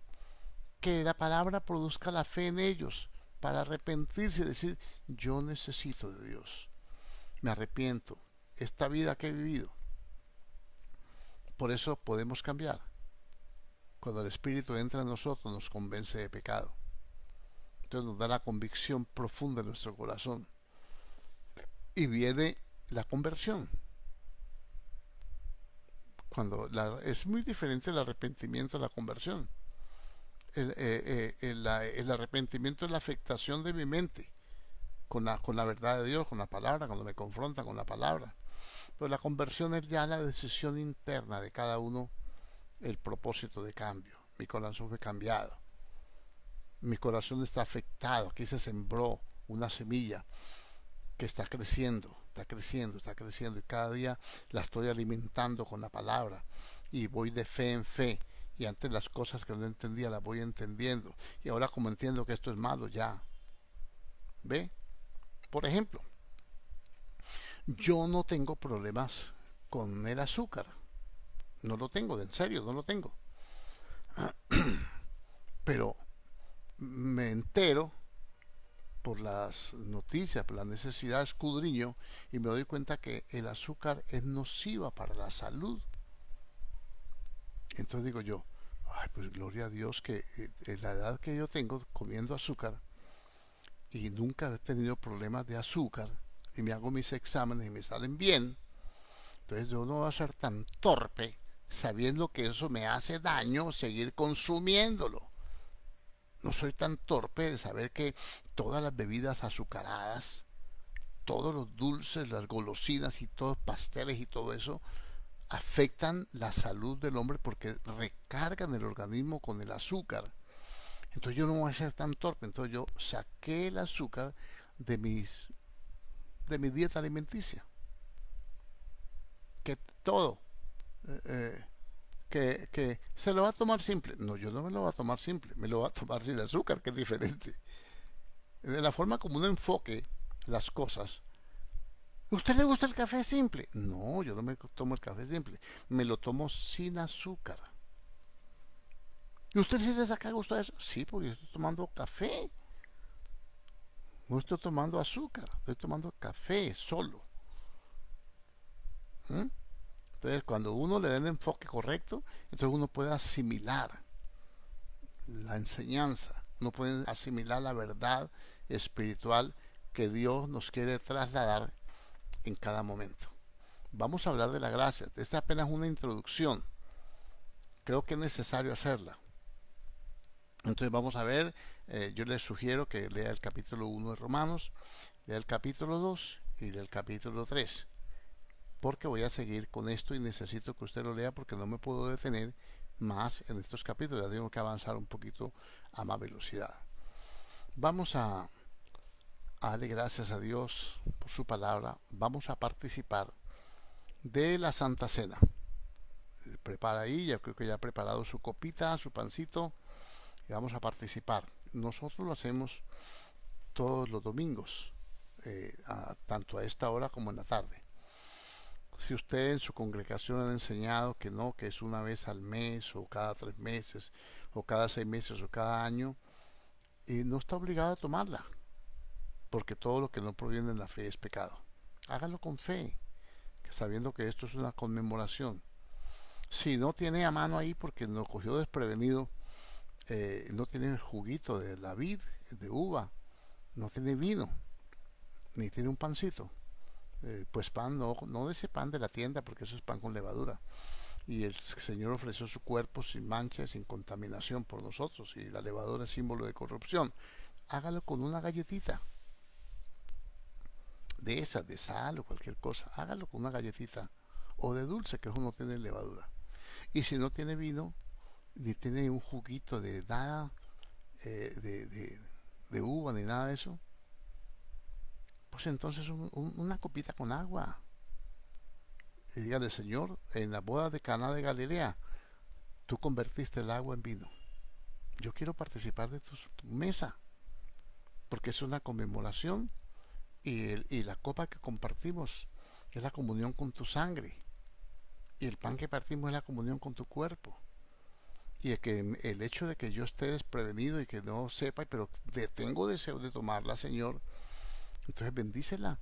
que la palabra produzca la fe en ellos para arrepentirse y decir, yo necesito de Dios. Me arrepiento. Esta vida que he vivido. Por eso podemos cambiar. Cuando el Espíritu entra en nosotros, nos convence de pecado. Entonces nos da la convicción profunda en nuestro corazón. Y viene la conversión. Es muy diferente el arrepentimiento a la conversión. El arrepentimiento es la afectación de mi mente con la verdad de Dios, con la palabra, cuando me confronta con la palabra. Pero la conversión es ya la decisión interna de cada uno, el propósito de cambio. Mi corazón fue cambiado. Mi corazón está afectado. Aquí se sembró una semilla que está creciendo. está creciendo y cada día la estoy alimentando con la palabra y voy de fe en fe. Y antes las cosas que no entendía las voy entendiendo. Y ahora como entiendo que esto es malo, ya. ¿Ve? Por ejemplo, yo no tengo problemas con el azúcar. No lo tengo, en serio, no lo tengo. Pero me entero por las noticias, por la necesidad, escudriño y me doy cuenta que el azúcar es nociva para la salud. Entonces digo yo, ay, pues gloria a Dios que en la edad que yo tengo comiendo azúcar y nunca he tenido problemas de azúcar y me hago mis exámenes y me salen bien, entonces yo no voy a ser tan torpe sabiendo que eso me hace daño seguir consumiéndolo. No soy tan torpe de saber que todas las bebidas azucaradas, todos los dulces, las golosinas y todos pasteles y todo eso afectan la salud del hombre porque recargan el organismo con el azúcar. Entonces yo no voy a ser tan torpe. Entonces yo saqué el azúcar de mi dieta alimenticia. Que todo que se lo va a tomar simple. No, yo no me lo voy a tomar simple, me lo voy a tomar sin azúcar, que es diferente. De la forma como uno enfoque las cosas. ¿A usted le gusta el café simple? No, yo no me tomo el café simple, me lo tomo sin azúcar. ¿Y usted sí le saca gusto a eso? Sí, porque yo estoy tomando café. No estoy tomando azúcar, estoy tomando café solo. ¿Mm? Entonces, cuando uno le da el enfoque correcto, entonces uno puede asimilar la enseñanza, uno puede asimilar la verdad espiritual que Dios nos quiere trasladar en cada momento. Vamos a hablar de la gracia. Esta es apenas una introducción. Creo que es necesario hacerla. Entonces vamos a ver, yo les sugiero que lea el capítulo 1 de Romanos, lea el capítulo 2 y lea el capítulo 3. Porque voy a seguir con esto y necesito que usted lo lea porque no me puedo detener más en estos capítulos. Ya tengo que avanzar un poquito a más velocidad. Vamos a darle gracias a Dios por su palabra. Vamos a participar de la Santa Cena. Prepara ahí, ya creo que ya ha preparado su copita, su pancito y vamos a participar. Nosotros lo hacemos todos los domingos, tanto a esta hora como en la tarde. Si usted en su congregación han enseñado que no, que es una vez al mes o cada 3 meses o cada 6 meses o cada año, y no está obligado a tomarla, porque todo lo que no proviene de la fe es pecado. Hágalo con fe, sabiendo que esto es una conmemoración. Si no tiene a mano ahí porque nos cogió desprevenido, no tiene el juguito de la vid, de uva, no tiene vino, ni tiene un pancito, pues pan, no de ese pan de la tienda, porque eso es pan con levadura. Y el Señor ofreció su cuerpo sin mancha, sin contaminación por nosotros, y la levadura es símbolo de corrupción. Hágalo con una galletita de esas, de sal o cualquier cosa. Hágalo con una galletita o de dulce, que eso no tiene levadura. Y si no tiene vino, ni tiene un juguito de nada, de uva, ni nada de eso, pues entonces una copita con agua. Y dígale: Señor, en la boda de Caná de Galilea, tú convertiste el agua en vino. Yo quiero participar de tu mesa, porque es una conmemoración y la copa que compartimos es la comunión con tu sangre. Y el pan que partimos es la comunión con tu cuerpo. Y el hecho de que yo esté desprevenido y que no sepa, pero tengo deseo de tomarla, Señor, entonces bendícela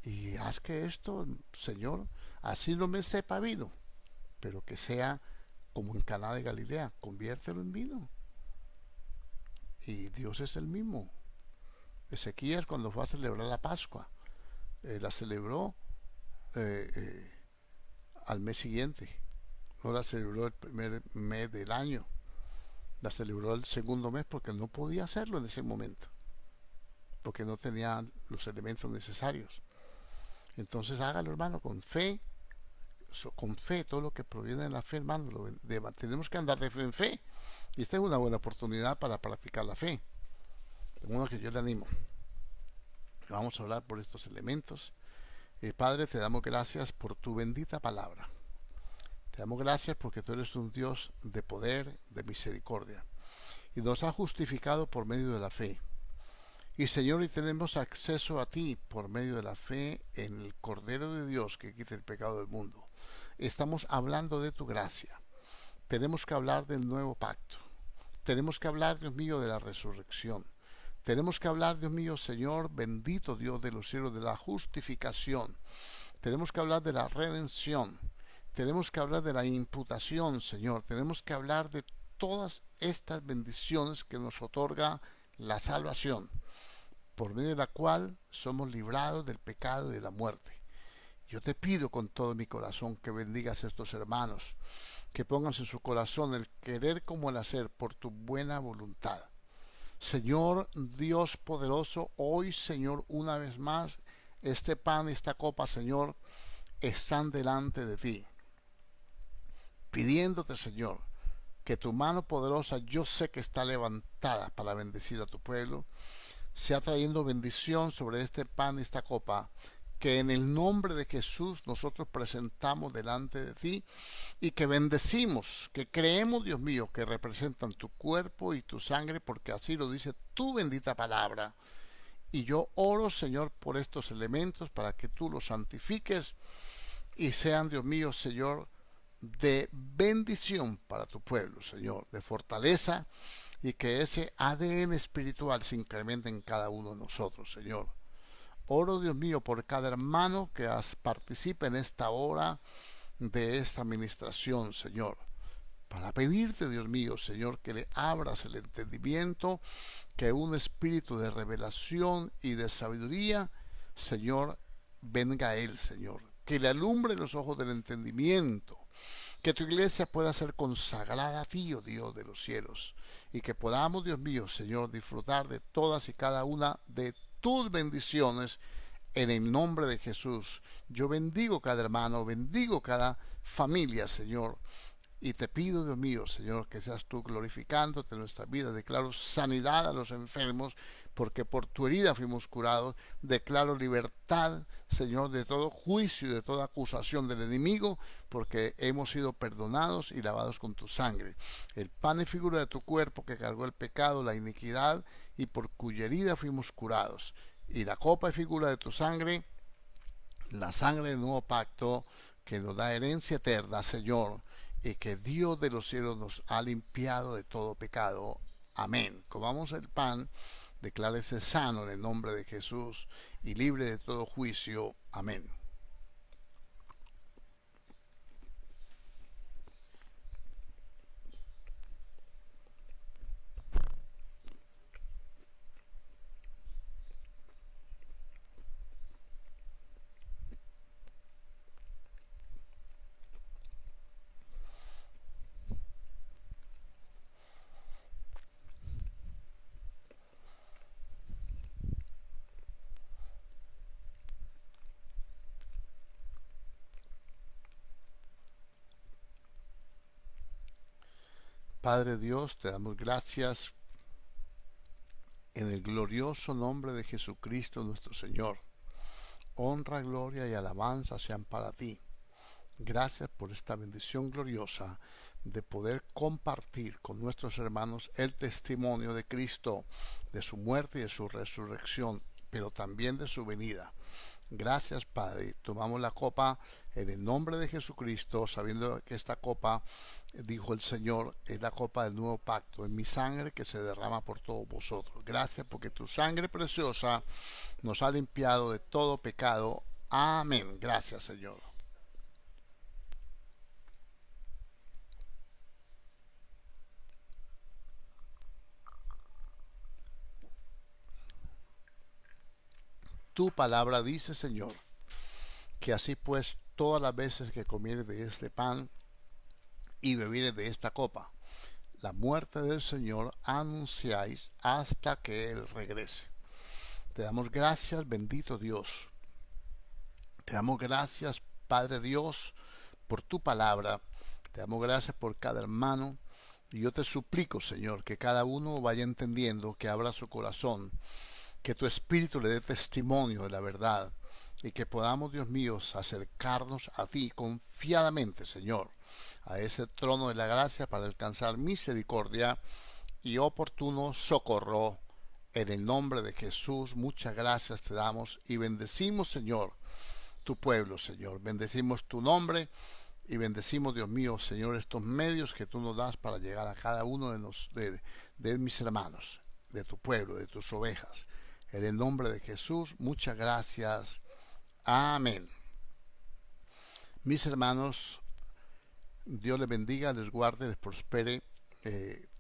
y haz que esto, Señor, así no me sepa vino, pero que sea como en Caná de Galilea, conviértelo en vino. Y Dios es el mismo. Ezequías, cuando fue a celebrar la Pascua, la celebró al mes siguiente. No la celebró el primer mes del año, la celebró el segundo mes porque no podía hacerlo en ese momento, porque no tenía los elementos necesarios. Entonces hágalo, hermano, con fe. Con fe, todo lo que proviene de la fe, hermano, tenemos que andar de fe en fe. Y esta es una buena oportunidad para practicar la fe. De modo que yo le animo. Vamos a hablar por estos elementos. Y Padre, te damos gracias por tu bendita palabra. Te damos gracias porque tú eres un Dios de poder, de misericordia. Y nos has justificado por medio de la fe. Y Señor, y tenemos acceso a ti por medio de la fe en el Cordero de Dios que quita el pecado del mundo. Estamos hablando de tu gracia. Tenemos que hablar del nuevo pacto. Tenemos que hablar, Dios mío, de la resurrección. Tenemos que hablar, Dios mío, Señor, bendito Dios de los cielos, de la justificación. Tenemos que hablar de la redención. Tenemos que hablar de la imputación, Señor. Tenemos que hablar de todas estas bendiciones que nos otorga la salvación, por medio de la cual somos librados del pecado y de la muerte. Yo te pido con todo mi corazón que bendigas a estos hermanos, que pongas en su corazón el querer como el hacer por tu buena voluntad. Señor Dios poderoso, hoy, Señor, una vez más, este pan y esta copa, Señor, están delante de ti, pidiéndote, Señor, que tu mano poderosa, yo sé que está levantada para bendecir a tu pueblo, sea trayendo bendición sobre este pan y esta copa, que en el nombre de Jesús nosotros presentamos delante de ti y que bendecimos, que creemos, Dios mío, que representan tu cuerpo y tu sangre, porque así lo dice tu bendita palabra. Y yo oro, Señor, por estos elementos para que tú los santifiques y sean, Dios mío, Señor, de bendición para tu pueblo, Señor, de fortaleza, y que ese ADN espiritual se incremente en cada uno de nosotros, Señor. Oro, Dios mío, por cada hermano que participe en esta hora de esta administración, Señor, para pedirte, Dios mío, Señor, que le abras el entendimiento, que un espíritu de revelación y de sabiduría, Señor, venga a él, Señor, que le alumbre los ojos del entendimiento, que tu iglesia pueda ser consagrada a ti, oh Dios de los cielos, y que podamos, Dios mío, Señor, disfrutar de todas y cada una de tus bendiciones en el nombre de Jesús. Yo bendigo cada hermano, bendigo cada familia, Señor, y te pido, Dios mío, Señor, que seas tú glorificándote en nuestra vida. Declaro sanidad a los enfermos, porque por tu herida fuimos curados. Declaro libertad, Señor, de todo juicio y de toda acusación del enemigo, porque hemos sido perdonados y lavados con tu sangre. El pan es figura de tu cuerpo que cargó el pecado, la iniquidad, y por cuya herida fuimos curados. Y la copa es figura de tu sangre, la sangre del nuevo pacto que nos da herencia eterna, Señor, y que Dios de los cielos nos ha limpiado de todo pecado. Amén. Comamos el pan, declárese sano en el nombre de Jesús y libre de todo juicio. Amén. Padre Dios, te damos gracias en el glorioso nombre de Jesucristo nuestro Señor. Honra, gloria y alabanza sean para ti. Gracias por esta bendición gloriosa de poder compartir con nuestros hermanos el testimonio de Cristo, de su muerte y de su resurrección, pero también de su venida. Gracias, Padre. Tomamos la copa en el nombre de Jesucristo, sabiendo que esta copa, dijo el Señor, es la copa del nuevo pacto, en mi sangre que se derrama por todos vosotros. Gracias porque tu sangre preciosa nos ha limpiado de todo pecado. Amén. Gracias, Señor. Tu palabra dice, Señor, que así pues todas las veces que comieres de este pan y bebieres de esta copa, la muerte del Señor anunciáis hasta que Él regrese. Te damos gracias, bendito Dios. Te damos gracias, Padre Dios, por tu palabra. Te damos gracias por cada hermano. Y yo te suplico, Señor, que cada uno vaya entendiendo, que abra su corazón, que tu espíritu le dé testimonio de la verdad, y que podamos, Dios mío, acercarnos a ti confiadamente, Señor, a ese trono de la gracia para alcanzar misericordia y oportuno socorro. En el nombre de Jesús, muchas gracias te damos y bendecimos, Señor, tu pueblo, Señor. Bendecimos tu nombre y bendecimos, Dios mío, Señor, estos medios que tú nos das para llegar a cada uno de mis hermanos, de tu pueblo, de tus ovejas. En el nombre de Jesús, muchas gracias. Amén. Mis hermanos, Dios les bendiga, les guarde, les prospere.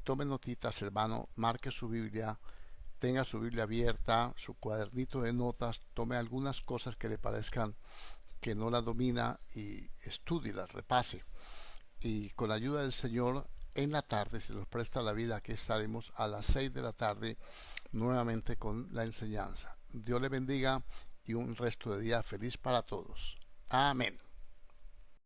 Tome notitas, hermano, marque su Biblia, tenga su Biblia abierta, su cuadernito de notas, tome algunas cosas que le parezcan que no las domina y estudielas, repase. Y con la ayuda del Señor, en la tarde, si nos presta la vida, aquí estaremos a las 6 de la tarde nuevamente con la enseñanza. Dios le bendiga y un resto de día feliz para todos. Amén.